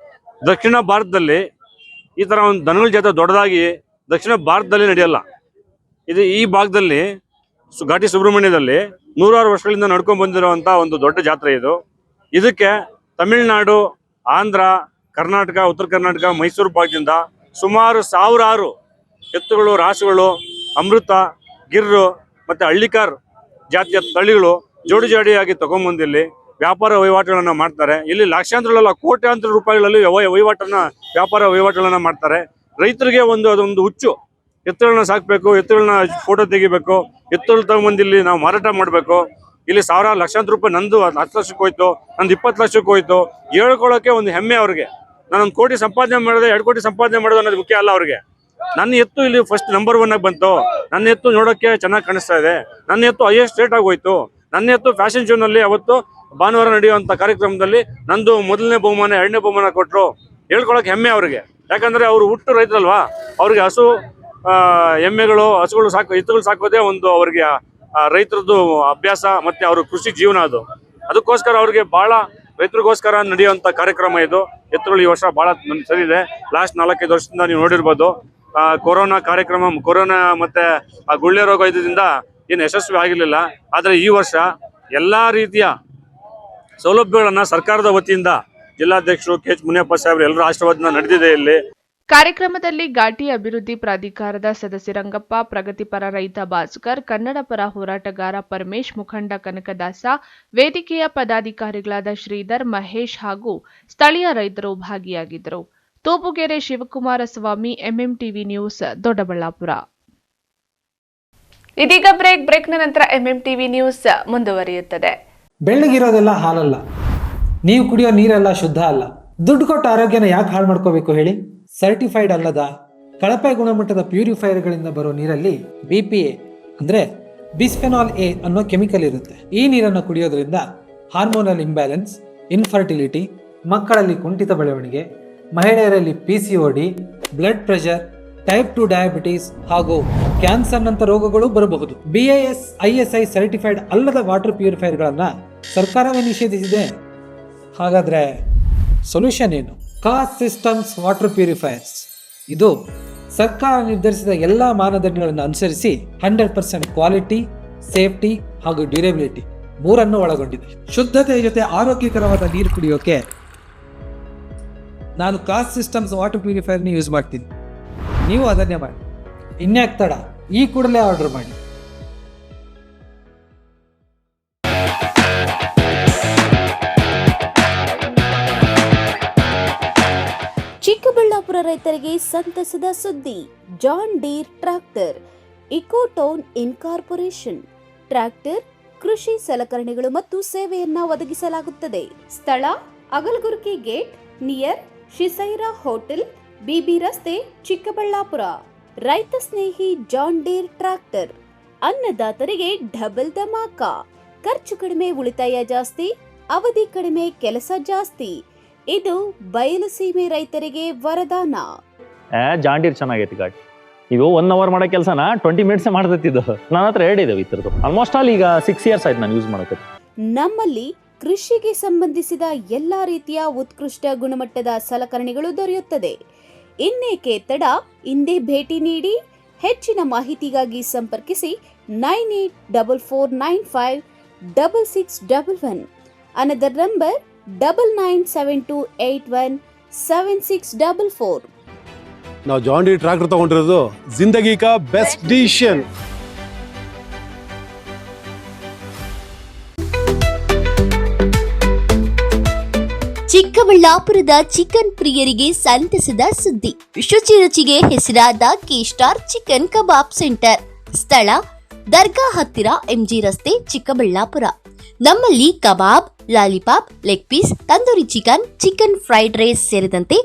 ದಕ್ಷಿಣ ಭಾರತದಲ್ಲಿ ಈ ಥರ ಒಂದು ದನಗಳ ಜಾತ್ರೆ ದೊಡ್ಡದಾಗಿ ದಕ್ಷಿಣ ಭಾರತದಲ್ಲಿ ನಡೆಯಲ್ಲ. ಇದು ಈ ಭಾಗದಲ್ಲಿ ಘಾಟಿ ಸುಬ್ರಹ್ಮಣ್ಯದಲ್ಲಿ 100 ವರ್ಷಗಳಿಂದ ನಡ್ಕೊಂಡು ಬಂದಿರುವಂಥ ಒಂದು ದೊಡ್ಡ ಜಾತ್ರೆ ಇದು. ಇದಕ್ಕೆ ತಮಿಳುನಾಡು, ಆಂಧ್ರ, ಕರ್ನಾಟಕ, ಉತ್ತರ ಕರ್ನಾಟಕ, ಮೈಸೂರು ಭಾಗದಿಂದ ಸುಮಾರು 1000 ಎತ್ತುಗಳು, ರಾಸುಗಳು, ಅಮೃತ, ಗಿರ್ರು ಮತ್ತು ಹಳ್ಳಿಕಾರ್ ಜಾತಿಯ ತಳಿಗಳು ಜೋಡಿ ಜೋಡಿಯಾಗಿ ತಗೊಂಡ್ಬಂದಿಲ್ಲಿ ವ್ಯಾಪಾರ ವಹಿವಾಟುಗಳನ್ನು ಮಾಡ್ತಾರೆ. ಇಲ್ಲಿ ಲಕ್ಷಾಂತರ ಕೋಟ್ಯಾಂತರ ರೂಪಾಯಿಗಳಲ್ಲಿ ವ್ಯಾಪಾರ ವಹಿವಾಟುಗಳನ್ನು ಮಾಡ್ತಾರೆ. ರೈತರಿಗೆ ಅದೊಂದು ಹುಚ್ಚು, ಎತ್ತುಗಳನ್ನ ಸಾಕಬೇಕು, ಎತ್ತುಗಳನ್ನ ಫೋಟೋ ತೆಗಿಬೇಕು, ಎತ್ತುಗಳು ತಗೊಂಬಂದಿಲ್ಲಿ ನಾವು ಮಾರಾಟ ಮಾಡಬೇಕು. ಇಲ್ಲಿ ಲಕ್ಷಾಂತರ ರೂಪಾಯಿ ನಂದು 10 ಲಕ್ಷಕ್ಕೆ ಹೋಯ್ತು, ನಂದು 20 ಲಕ್ಷಕ್ಕೆ ಹೋಯ್ತು. ಹೇಳ್ಕೊಳ್ಳೋಕೆ ಒಂದು ಹೆಮ್ಮೆ ಅವ್ರಿಗೆ. ನಾನು 1 ಕೋಟಿ ಸಂಪಾದನೆ ಮಾಡಿದೆ, 2 ಕೋಟಿ ಸಂಪಾದನೆ ಮಾಡೋದು ಅನ್ನೋದು ಮುಖ್ಯ ಅಲ್ಲ ಅವ್ರಿಗೆ. ನನ್ನ ಎತ್ತು ಇಲ್ಲಿ ಫಸ್ಟ್ ನಂಬರ್ 1 ಆಗಿ ಬಂತು, ನನ್ನ ಎತ್ತು ನೋಡೋಕ್ಕೆ ಚೆನ್ನಾಗಿ ಕಾಣಿಸ್ತಾ ಇದೆ, ನನ್ನ ಎತ್ತು ಹೈಯೆಸ್ಟ್ ರೇಟ್ ಆಗಿ ಹೋಯ್ತು, ನನ್ನ ಎತ್ತು ಫ್ಯಾಷನ್ ಶೋನಲ್ಲಿ ಅವತ್ತು ಭಾನುವಾರ ನಡೆಯುವಂಥ ಕಾರ್ಯಕ್ರಮದಲ್ಲಿ ನಂದು 1ನೇ ಬಹುಮಾನ 2ನೇ ಬಹುಮಾನ ಕೊಟ್ಟರು. ಹೇಳ್ಕೊಳಕ್ಕೆ ಹೆಮ್ಮೆ ಅವ್ರಿಗೆ. ಯಾಕಂದರೆ ಅವರು ಹುಟ್ಟು ರೈತರಲ್ವಾ, ಅವ್ರಿಗೆ ಹಸು, ಎಮ್ಮೆಗಳು, ಹಸುಗಳು ಎತ್ತುಗಳು ಸಾಕೋದೇ ಒಂದು ಅವ್ರಿಗೆ ರೈತರದ್ದು ಅಭ್ಯಾಸ ಮತ್ತು ಅವ್ರ ಕೃಷಿ ಜೀವನ ಅದು. ಅದಕ್ಕೋಸ್ಕರ ಅವ್ರಿಗೆ ಭಾಳ ರೈತರಿಗೋಸ್ಕರ ನಡೆಯುವಂಥ ಕಾರ್ಯಕ್ರಮ ಇದು. ಎತ್ತುಗಳು ಈ ವರ್ಷ ಭಾಳ ಸರಿ ಇದೆ. ಲಾಸ್ಟ್ 4-5 ವರ್ಷದಿಂದ ನೀವು ನೋಡಿರ್ಬೋದು, ಕೊರೋನಾ ಕಾರ್ಯಕ್ರಮ, ಕೊರೋನಾ ಮತ್ತು ಆ ಗುಳ್ಳೆ ರೋಗ ಇದರಿಂದ ಏನು ಯಶಸ್ವಿ ಆಗಿರಲಿಲ್ಲ. ಆದರೆ ಈ ವರ್ಷ ಎಲ್ಲ ರೀತಿಯ ಸೌಲಭ್ಯಗಳನ್ನು ಸರ್ಕಾರದ ವತಿಯಿಂದ ಜಿಲ್ಲಾಧ್ಯಕ್ಷರು KH ಮುನಿಯಪ್ಪ ಸಾಹೇಬರು ಎಲ್ಲರ ಆಶೀರ್ವಾದದಿಂದ ನಡೆದಿದೆ. ಇಲ್ಲಿ ಕಾರ್ಯಕ್ರಮದಲ್ಲಿ ಘಾಟಿ ಅಭಿವೃದ್ಧಿ ಪ್ರಾಧಿಕಾರದ ಸದಸ್ಯ ರಂಗಪ್ಪ, ಪ್ರಗತಿಪರ ರೈತ ಭಾಸ್ಕರ್, ಕನ್ನಡ ಪರ ಹೋರಾಟಗಾರ ಪರಮೇಶ್, ಮುಖಂಡ ಕನಕದಾಸ, ವೇದಿಕೆಯ ಪದಾಧಿಕಾರಿಗಳಾದ ಶ್ರೀಧರ್, ಮಹೇಶ್ ಹಾಗೂ ಸ್ಥಳೀಯ ರೈತರು ಭಾಗಿಯಾಗಿದ್ದರು. ತೋಪುಗೆರೆ ಶಿವಕುಮಾರ ಸ್ವಾಮಿ, MMTV ನ್ಯೂಸ್, ದೊಡ್ಡಬಳ್ಳಾಪುರ. ಇದೀಗ ಬ್ರೇಕ್ನ ನಂತರ MMTV ನ್ಯೂಸ್ ಮುಂದುವರಿಯುತ್ತದೆ. ಬೆಳ್ಳಗಿರೋದೆಲ್ಲ ಹಾಲಲ್ಲ, ನೀವು ಕುಡಿಯೋ ನೀರೆಲ್ಲ ಶುದ್ಧ ಅಲ್ಲ. ದುಡ್ಡು ಕೊಟ್ಟು ಆರೋಗ್ಯನ ಯಾಕೆ ಹಾಳು ಮಾಡ್ಕೋಬೇಕು ಹೇಳಿ? ಸರ್ಟಿಫೈಡ್ ಅಲ್ಲದ ಕಳಪೆ ಗುಣಮಟ್ಟದ ಪ್ಯೂರಿಫೈಯರ್ಗಳಿಂದ ಬರೋ ನೀರಲ್ಲಿ BPA ಅಂದ್ರೆ ಬಿಸ್ಫೆನಾಲ್ A ಅನ್ನೋ ಕೆಮಿಕಲ್ ಇರುತ್ತೆ. ಈ ನೀರನ್ನು ಕುಡಿಯೋದ್ರಿಂದ ಹಾರ್ಮೋನಲ್ ಇಂಬ್ಯಾಲೆನ್ಸ್, ಇನ್ಫರ್ಟಿಲಿಟಿ, ಮಕ್ಕಳಲ್ಲಿ ಕುಂಠಿತ ಬೆಳವಣಿಗೆ, ಮಹಿಳೆಯರಲ್ಲಿ PCOD, blood pressure, type 2 diabetes ಹಾಗೂ ಕ್ಯಾನ್ಸರ್ನಂಥ ರೋಗಗಳು ಬರಬಹುದು. BIS ISI ಸರ್ಟಿಫೈಡ್ ಅಲ್ಲದ ವಾಟರ್ ಪ್ಯೂರಿಫೈಯರ್ಗಳನ್ನು ಸರ್ಕಾರವೇ ನಿಷೇಧಿಸಿದೆ. ಹಾಗಾದ್ರೆ ಸೊಲ್ಯೂಷನ್ ಏನು? Cost systems water purifiers. ಇದು ಸರ್ಕಾರ ನಿರ್ಧರಿಸಿದ ಎಲ್ಲ ಮಾನದಂಡಗಳನ್ನು ಅನುಸರಿಸಿ 100% ಕ್ವಾಲಿಟಿ, ಸೇಫ್ಟಿ ಹಾಗೂ ಡ್ಯೂರೇಬಿಲಿಟಿ 3 ಒಳಗೊಂಡಿದೆ. ಶುದ್ಧತೆಯ ಜೊತೆ ಆರೋಗ್ಯಕರವಾದ ನೀರು ಕುಡಿಯೋಕೆ ನಾನು ಕಾಸ್ಟ್ ಸಿಸ್ಟಮ್ಸ್ ವಾಟರ್ ಪ್ಯೂರಿಫೈಯರ್ನ ಯೂಸ್ ಮಾಡ್ತೀನಿ. ನೀವು ಅದನ್ನೇ ಮಾಡಿ. ಇನ್ಯಾಕೆ ತಡ, ಈ ಕೂಡಲೇ ಆರ್ಡರ್ ಮಾಡಿ. ಚಿಕ್ಕಬಳ್ಳಾಪುರ ರೈತರಿಗೆ ಸಂತಸದ ಸುದ್ದಿ. John Deere tractor Ecotown incorporation tractor, ಕೃಷಿ ಸಲಕರಣೆಗಳು ಮತ್ತು ಸೇವೆಯನ್ನ ಒದಗಿಸಲಾಗುತ್ತದೆ. ಸ್ಥಳ ಅಗಲಗುರ್ಕಿ ಗೇಟ್ ನಿಯರ್ ಶಿಸೈರಾ ಹೋಟೆಲ್, BB ರಸ್ತೆ, ಚಿಕ್ಕಬಳ್ಳಾಪುರ. ರೈತ ಸ್ನೇಹಿ ಜಾನ್ ಡೀರ್ ಟ್ರ್ಯಾಕ್ಟರ್. ಅನ್ನದಾತರಿಗೆ ಡಬಲ್ ಧಮಾಕ. ಖರ್ಚು ಕಡಿಮೆ, ಉಳಿತಾಯ ಜಾಸ್ತಿ, ಅವಧಿ ಕಡಿಮೆ, ಕೆಲಸ ಜಾಸ್ತಿ. ಇದು ಬಯಲು ಸೀಮೆ ರೈತರಿಗೆ ವರದಾನ. ಜಾನ್ ಡೀರ್ ಚೆನ್ನಾಗೈತಿ ಗಾಡಿ. ಇದು 1 ಅವರ್ ಮಾಡೋ ಕೆಲಸನ 20 ಮಿನಿಟ್ಸ್ ಮಾಡ್ತಿದ್ದು. ನನ್ನ ಹತ್ರ 2 ಇದಾವೆ ಇತರದ್ದು. ಆಲ್ಮೋಸ್ಟ್ ಆಲ್ ಈಗ 6 ಇಯರ್ಸ್ ಆಯ್ತು ನಾನು ಯೂಸ್ ಮಾಡಕತ್ತಿ. ನಮ್ಮಲ್ಲಿ ಕೃಷಿಗೆ ಸಂಬಂಧಿಸಿದ ಎಲ್ಲಾ ರೀತಿಯ ಉತ್ಕೃಷ್ಟ ಗುಣಮಟ್ಟದ ಸಲಕರಣೆಗಳು ದೊರೆಯುತ್ತದೆ. ಇನ್ನೇಕೆ ತಡ, ಹಿಂದೆ ಭೇಟಿ ನೀಡಿ. ಹೆಚ್ಚಿನ ಮಾಹಿತಿಗಾಗಿ ಸಂಪರ್ಕಿಸಿ 9844956611. Another number 9972817644. ನಾವು ಜಾನ್ ಡೀರ್ ಟ್ರ್ಯಾಕ್ಟರ್ ತಗೊಂಡಿರೋದು ಜಿಂದಗಿ ಕಾ ಬೆಸ್ಟ್ ಡಿಸಿಷನ್. ಚಿಕ್ಕಬಳ್ಳಾಪುರದ ಚಿಕನ್ ಪ್ರಿಯರಿಗೆ ಸಂತಸದ ಸುದ್ದಿ. ಶುಚಿ ರುಚಿಗೆ ಹೆಸರಾದ ಕೆ-ಸ್ಟಾರ್ ಚಿಕನ್ ಕಬಾಬ್ ಸೆಂಟರ್. ಸ್ಥಳ ದರ್ಗಾ ಹತ್ತಿರ ಎಂಜಿ ರಸ್ತೆ, ಚಿಕ್ಕಬಳ್ಳಾಪುರ. ನಮ್ಮಲ್ಲಿ kebab, lollipop, leg piece, tandoori chicken, chicken fried rice ಸೇರಿದಂತೆ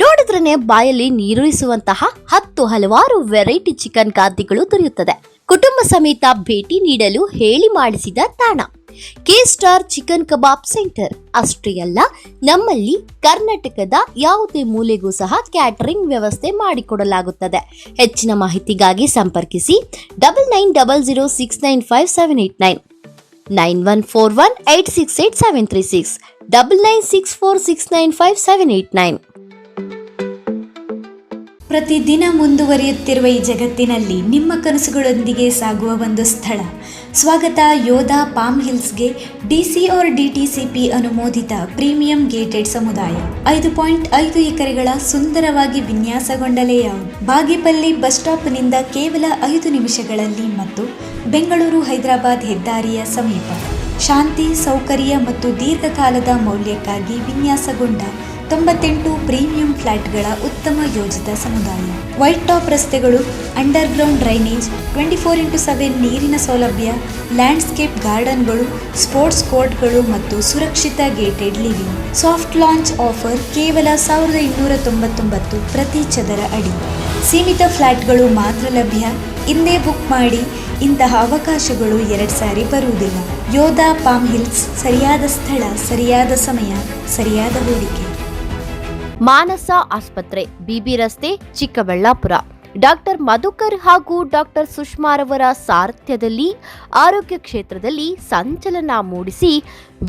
ನೋಡಿದ್ರನೆ ಬಾಯಲ್ಲಿ ನೀರೂರಿಸುವಂತಹ 10 ಹಲವಾರು ವೆರೈಟಿ ಚಿಕನ್ ಖಾದ್ಯಗಳು ದೊರೆಯುತ್ತದೆ. ಕುಟುಂಬ ಸಮೇತ ಭೇಟಿ ನೀಡಲು ಹೇಳಿ ಮಾಡಿಸಿದ ತಾಣ ಕೆ-ಸ್ಟಾರ್ ಚಿಕನ್ ಕಬಾಬ್ ಸೆಂಟರ್. ಅಷ್ಟೇ ಅಲ್ಲ, ನಮ್ಮಲ್ಲಿ ಕರ್ನಾಟಕದ ಯಾವುದೇ ಮೂಲೆಗೂ ಸಹ ಕ್ಯಾಟರಿಂಗ್ ವ್ಯವಸ್ಥೆ ಮಾಡಿಕೊಡಲಾಗುತ್ತದೆ. ಹೆಚ್ಚಿನ ಮಾಹಿತಿಗಾಗಿ ಸಂಪರ್ಕಿಸಿ 9900695789, 9141868736, 9964695789. ಪ್ರತಿದಿನ ಮುಂದುವರಿಯುತ್ತಿರುವ ಈ ಜಗತ್ತಿನಲ್ಲಿ ನಿಮ್ಮ ಕನಸುಗಳೊಂದಿಗೆ ಸಾಗುವ ಒಂದು ಸ್ಥಳ. ಸ್ವಾಗತ ಯೋಧಾ ಪಾಮ್ ಹಿಲ್ಸ್ಗೆ. ಡಿಸಿ और DTCP ಅನುಮೋದಿತ ಪ್ರೀಮಿಯಂ ಗೇಟೆಡ್ ಸಮುದಾಯ. 5.5 ಎಕರೆಗಳ ಸುಂದರವಾಗಿ ವಿನ್ಯಾಸಗೊಂಡ ಲೇಔಟ್. ಬಾಗೇಪಲ್ಲಿ ಬಸ್ ಸ್ಟಾಪ್ನಿಂದ ಕೇವಲ 5 ನಿಮಿಷಗಳಲ್ಲಿ ಮತ್ತು ಬೆಂಗಳೂರು ಹೈದರಾಬಾದ್ ಹೆದ್ದಾರಿಯ ಸಮೀಪ. ಶಾಂತಿ, ಸೌಕರ್ಯ ಮತ್ತು ದೀರ್ಘಕಾಲದ ಮೌಲ್ಯಕ್ಕಾಗಿ ವಿನ್ಯಾಸಗೊಂಡ 98 ಪ್ರೀಮಿಯಂ ಫ್ಲಾಟ್ಗಳ ಉತ್ತಮ ಯೋಜಿತ ಸಮುದಾಯ. ವೈಟ್ ಟಾಪ್ ರಸ್ತೆಗಳು, ಅಂಡರ್ ಗ್ರೌಂಡ್ ಡ್ರೈನೇಜ್, 24x7 ನೀರಿನ ಸೌಲಭ್ಯ, ಲ್ಯಾಂಡ್ಸ್ಕೇಪ್ ಗಾರ್ಡನ್ಗಳು, ಸ್ಪೋರ್ಟ್ಸ್ ಕೋರ್ಟ್ಗಳು ಮತ್ತು ಸುರಕ್ಷಿತ gated living. Soft launch offer ಕೇವಲ 1299 ಪ್ರತಿ ಚದರ ಅಡಿ. ಸೀಮಿತ ಫ್ಲಾಟ್ಗಳು ಮಾತ್ರ ಲಭ್ಯ. ಇಂದೇ ಬುಕ್ ಮಾಡಿ. ಇಂತಹ ಅವಕಾಶಗಳು 2 ಸಾರಿ ಬರುವುದಿಲ್ಲ. ಯೋಧಾ ಪಾಮ್ ಹಿಲ್ಸ್, ಸರಿಯಾದ ಸ್ಥಳ, ಸರಿಯಾದ ಸಮಯ, ಸರಿಯಾದ ಹೂಡಿಕೆ. ಮಾನಸ ಆಸ್ಪತ್ರೆ, ಬಿಬಿ ರಸ್ತೆ, ಚಿಕ್ಕಬಳ್ಳಾಪುರ. ಡಾಕ್ಟರ್ ಮಧುಕರ್ ಹಾಗೂ ಡಾಕ್ಟರ್ ಸುಷ್ಮಾರವರ ಸಾರಥ್ಯದಲ್ಲಿ ಆರೋಗ್ಯ ಕ್ಷೇತ್ರದಲ್ಲಿ ಸಂಚಲನ ಮೂಡಿಸಿ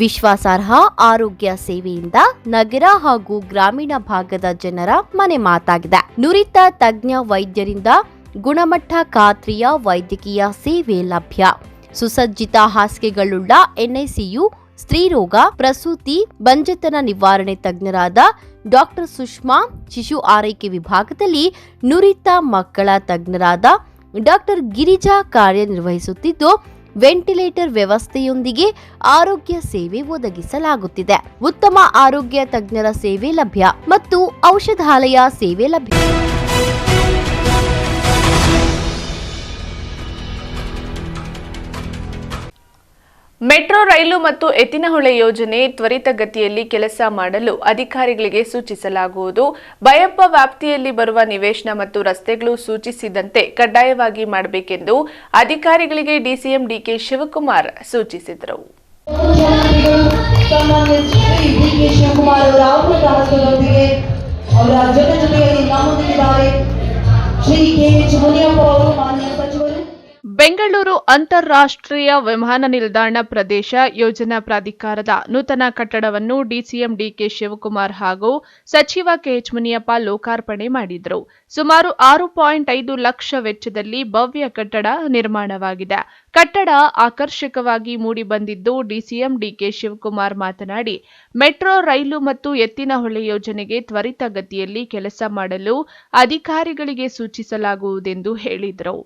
ವಿಶ್ವಾಸಾರ್ಹ ಆರೋಗ್ಯ ಸೇವೆಯಿಂದ ನಗರ ಹಾಗೂ ಗ್ರಾಮೀಣ ಭಾಗದ ಜನರ ಮನೆ ಮಾತಾಗಿದೆ. ನುರಿತ ತಜ್ಞ ವೈದ್ಯರಿಂದ ಗುಣಮಟ್ಟ ಖಾತ್ರಿಯ ವೈದ್ಯಕೀಯ ಸೇವೆ ಲಭ್ಯ. ಸುಸಜ್ಜಿತ ಹಾಸಿಗೆಗಳುಳ್ಳ NICU, ಸ್ತ್ರೀರೋಗ, ಪ್ರಸೂತಿ, ಬಂಜೆತನ ನಿವಾರಣೆ ತಜ್ಞರಾದ ಡಾಕ್ಟರ್ ಸುಷ್ಮಾ, ಶಿಶು ಆರೈಕೆ ವಿಭಾಗದಲ್ಲಿ ನುರಿತ ಮಕ್ಕಳ ತಜ್ಞರಾದ ಡಾಕ್ಟರ್ ಗಿರಿಜಾ ಕಾರ್ಯನಿರ್ವಹಿಸುತ್ತಿದ್ದು, ವೆಂಟಿಲೇಟರ್ ವ್ಯವಸ್ಥೆಯೊಂದಿಗೆ ಆರೋಗ್ಯ ಸೇವೆ ಒದಗಿಸಲಾಗುತ್ತಿದೆ. ಉತ್ತಮ ಆರೋಗ್ಯ ತಜ್ಞರ ಸೇವೆ ಲಭ್ಯ ಮತ್ತು ಔಷಧಾಲಯ ಸೇವೆ ಲಭ್ಯ. ಮೆಟ್ರೋ ರೈಲು ಮತ್ತು ಎತ್ತಿನಹೊಳೆ ಯೋಜನೆ ತ್ವರಿತಗತಿಯಲ್ಲಿ ಕೆಲಸ ಮಾಡಲು ಅಧಿಕಾರಿಗಳಿಗೆ ಸೂಚಿಸಲಾಗುವುದು. ಬಯಪ್ಪ ವ್ಯಾಪ್ತಿಯಲ್ಲಿ ಬರುವ ನಿವೇಶನ ಮತ್ತು ರಸ್ತೆಗಳು ಸೂಚಿಸಿದಂತೆ ಕಡ್ಡಾಯವಾಗಿ ಮಾಡಬೇಕೆಂದು ಅಧಿಕಾರಿಗಳಿಗೆ ಡಿಸಿಎಂ ಡಿಕೆ ಶಿವಕುಮಾರ್ ಸೂಚಿಸಿದರು. ಬೆಂಗಳೂರು ಅಂತಾರಾಷ್ಟ್ರೀಯ ವಿಮಾನ ನಿಲ್ದಾಣ ಪ್ರದೇಶ ಯೋಜನಾ ಪ್ರಾಧಿಕಾರದ ನೂತನ ಕಟ್ಟಡವನ್ನು ಡಿಸಿಎಂ ಡಿಕೆ ಶಿವಕುಮಾರ್ ಹಾಗೂ ಸಚಿವ ಕೆಎಚ್ ಮುನಿಯಪ್ಪ ಲೋಕಾರ್ಪಣೆ ಮಾಡಿದರು. ಸುಮಾರು 6.5 ಲಕ್ಷ ವೆಚ್ಚದಲ್ಲಿ ಭವ್ಯ ಕಟ್ಟಡ ನಿರ್ಮಾಣವಾಗಿದೆ. ಕಟ್ಟಡ ಆಕರ್ಷಕವಾಗಿ ಮೂಡಿಬಂದಿದ್ದು, ಡಿಸಿಎಂ ಡಿಕೆ ಶಿವಕುಮಾರ್ ಮಾತನಾಡಿ, ಮೆಟ್ರೋ ರೈಲು ಮತ್ತು ಎತ್ತಿನಹೊಳೆ ಯೋಜನೆಗೆ ತ್ವರಿತಗತಿಯಲ್ಲಿ ಕೆಲಸ ಮಾಡಲು ಅಧಿಕಾರಿಗಳಿಗೆ ಸೂಚಿಸಲಾಗುವುದೆಂದು ಹೇಳಿದರು.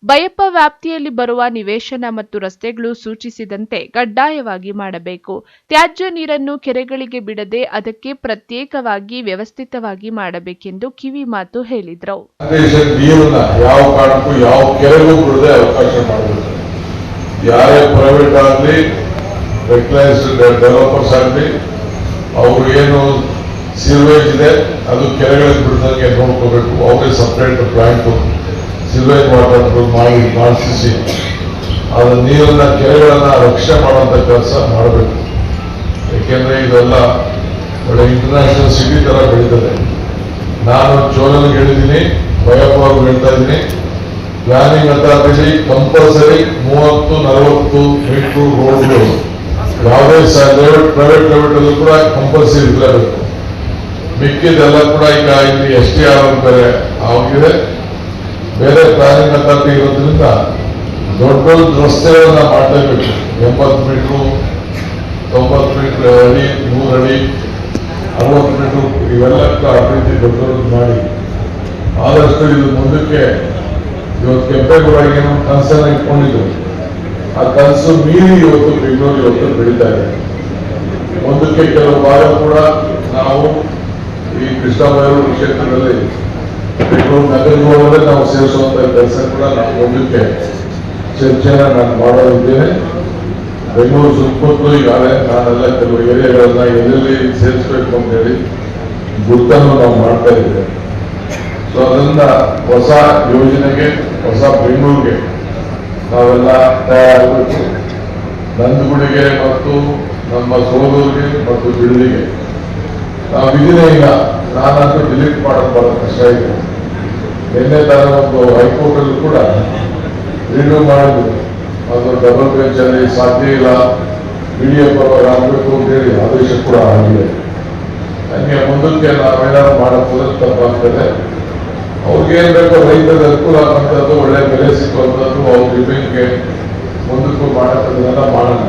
ಬಯಪ್ಪ ವ್ಯಾಪ್ತಿಯಲ್ಲಿ ಬರುವ ನಿವೇಶನ ಮತ್ತು ರಸ್ತೆಗಳು ಸೂಚಿಸಿದಂತೆ ಕಡ್ಡಾಯವಾಗಿ ಮಾಡಬೇಕು. ತ್ಯಾಜ್ಯ ನೀರನ್ನು ಕೆರೆಗಳಿಗೆ ಬಿಡದೆ ಅದಕ್ಕೆ ಪ್ರತ್ಯೇಕವಾಗಿ ವ್ಯವಸ್ಥಿತವಾಗಿ ಮಾಡಬೇಕೆಂದು ಕಿವಿ ಮಾತು ಹೇಳಿದರು. ಯಾವ ಕಾರಣಕ್ಕೂ ಯಾವ ಕೆರೆಗೂ ಬಿಡದೆ ಅವಕಾಶ ಮಾಡಬೇಕು. ಯಾರೇ ಪ್ರೈವೇಟ್ ಆಗಲಿ ರೆಗ್ಯುಲೈಸ್ಡ್ ಡೆವಲಪರ್ಸ್ ಆಗಲಿ ಅವರು ಏನು ಸಿಲ್ವೇಜ್ ಇದೆ ಅದು ಕೆರೆಗಳಿಗೆ ಬಿಡದಂಗೆ ನೋಡ್ಕೋಬೇಕು. ಅವರೇ ಸಪ್ರೇಟ್ ಪ್ಲಾಂಟ್ ಸಿಲ್ವೇಜ್ ವಾಟರ್ ಮಾಡಿಸಿ ಅದರ ನೀರನ್ನ ಕೆರೆಗಳನ್ನ ರಕ್ಷಣೆ ಮಾಡುವಂತ ಕೆಲಸ ಮಾಡಬೇಕು. ಯಾಕೆಂದ್ರೆ ಇದೆಲ್ಲ ಒಳ್ಳೆ ಇಂಟರ್ನ್ಯಾಷನಲ್ ಸಿಟಿ ತರ ಬೆಳೀತದೆ. ನಾನು ಚೋಲಲ್ಲಿ ಹೇಳಿದ್ದೀನಿ, ಭಯಪ್ಪ ಅವ್ರು ಹೇಳ್ತಾ ಇದ್ದೀನಿ, ಪ್ಲಾನಿಂಗ್ ಅಥಾರಿಟಿ ಕಂಪಲ್ಸರಿ 30-40 ಮೀಟರ್ ರೋಡ್ಗಳು ಯಾವುದೇ ಪ್ರೈವೇಟ್ ಅಲ್ಲೂ ಕೂಡ ಕಂಪಲ್ಸರಿ ಇರಲೇಬೇಕು. ಮಿಕ್ಕಿದೆಲ್ಲ ಕೂಡ ಈಗ ಇಲ್ಲಿ STR ಬೇರೆ ಆಗಿದೆ, ಬೇರೆ ಪ್ಲಾನಿಂಗ್ ಅಥಾರಿಟಿ ಇರೋದ್ರಿಂದ ದೊಡ್ಡ ದೊಡ್ಡ ರಸ್ತೆಗಳನ್ನ ಮಾಡಲೇಬೇಕು. 80 ಮೀಟರ್, 90 ಮೀಟರ್ ಅಡಿ, 100 ಅಡಿ, 60 ಮೀಟರ್ ಇವೆಲ್ಲ ಅಭಿವೃದ್ಧಿ ದೊಡ್ಡ ಮಾಡಿ ಆದಷ್ಟು ಇದು ಮುಂದಕ್ಕೆ ಇವತ್ತು ಕೆಂಪೇಗೌಡ ಏನೋ ಕನಸನ್ನ ಇಟ್ಕೊಂಡಿದ್ರು. ಆ ಕನಸು ಮೀರಿ ಇವತ್ತು ಬೆಂಗಳೂರು ಇವತ್ತು ಬೆಳೀತಾ ಇದೆ. ಮುಂದಕ್ಕೆ ಕೆಲವು ಭಾಗ ಕೂಡ ನಾವು ಈ ಕೃಷ್ಣಬೈಲು ಕ್ಷೇತ್ರದಲ್ಲಿ ಬೆಂಗಳೂರು ನಗರದೊಳಗೆ ನಾವು ಸೇರಿಸುವಂತ ಕೆಲಸ ಕೂಡ ನಾವು ಮುಂದಕ್ಕೆ ಚರ್ಚೆನ ನಾನು ಮಾಡೋದಿದ್ದೇನೆ. ಬೆಂಗಳೂರು ಸುತ್ತಮುತ್ತಲು ಈಗಾಗಲೇ ನಾನೆಲ್ಲ ಕೆಲವು ಏರಿಯಾಗಳನ್ನ ಎಲ್ಲೆಲ್ಲಿ ಸೇರಿಸಬೇಕು ಅಂತ ಹೇಳಿ ಗುರುತನ್ನು ನಾವು ಮಾಡ್ತಾ ಇದ್ದೇವೆ. ಸೊ ಅದನ್ನ ಹೊಸ ಯೋಜನೆಗೆ, ಹೊಸ ಬೆಂಗಳೂರಿಗೆ ನಾವೆಲ್ಲ ತಯಾರಾಗಬೇಕು. ನಂದಗುಡಿಗೆ ಮತ್ತು ನಮ್ಮ ಸೋದೂರಿಗೆ ಮತ್ತು ಬಿಡದಿಗೆ ನಾವು ಇದನ್ನೇ ಈಗ ನಾನಂತೂ ಡಿಲೀಟ್ ಮಾಡೋದು ಬಹಳ ಕಷ್ಟ ಇದೆ. ನಿನ್ನೆ ತರ ಒಂದು ಹೈಕೋರ್ಟ್ ಅಲ್ಲೂ ಕೂಡ ರಿನ್ಯೂ ಮಾಡಿದ್ರು, ಅದು ಡಬಲ್ ಬೆಂಚ್ ಅಲ್ಲಿ ಸಾಧ್ಯ ಇಲ್ಲ, BDF ಆಗಬೇಕು ಅಂತ ಹೇಳಿ ಆದೇಶ ಕೂಡ ಆಗಿದೆ. ಹಂಗೆ ಮುಂದಕ್ಕೆ ನಾವೇನಾದ್ರು ಮಾಡೋದು ತಪ್ಪಾಗ್ತದೆ. ಅವ್ರಿಗೆ ಏನ್ ಬೇಕೋ ರೈತರಿಗೆ ಅನುಕೂಲ ಆಗುವಂಥದ್ದು, ಒಳ್ಳೆ ಬೆಲೆ ಸಿಕ್ಕುವಂಥದ್ದು, ಅವ್ರ ಜಮೀನಿಗೆ ಮುಂದಕ್ಕೂ ಮಾಡೋದನ್ನೆಲ್ಲ ಮಾಡೋಣ.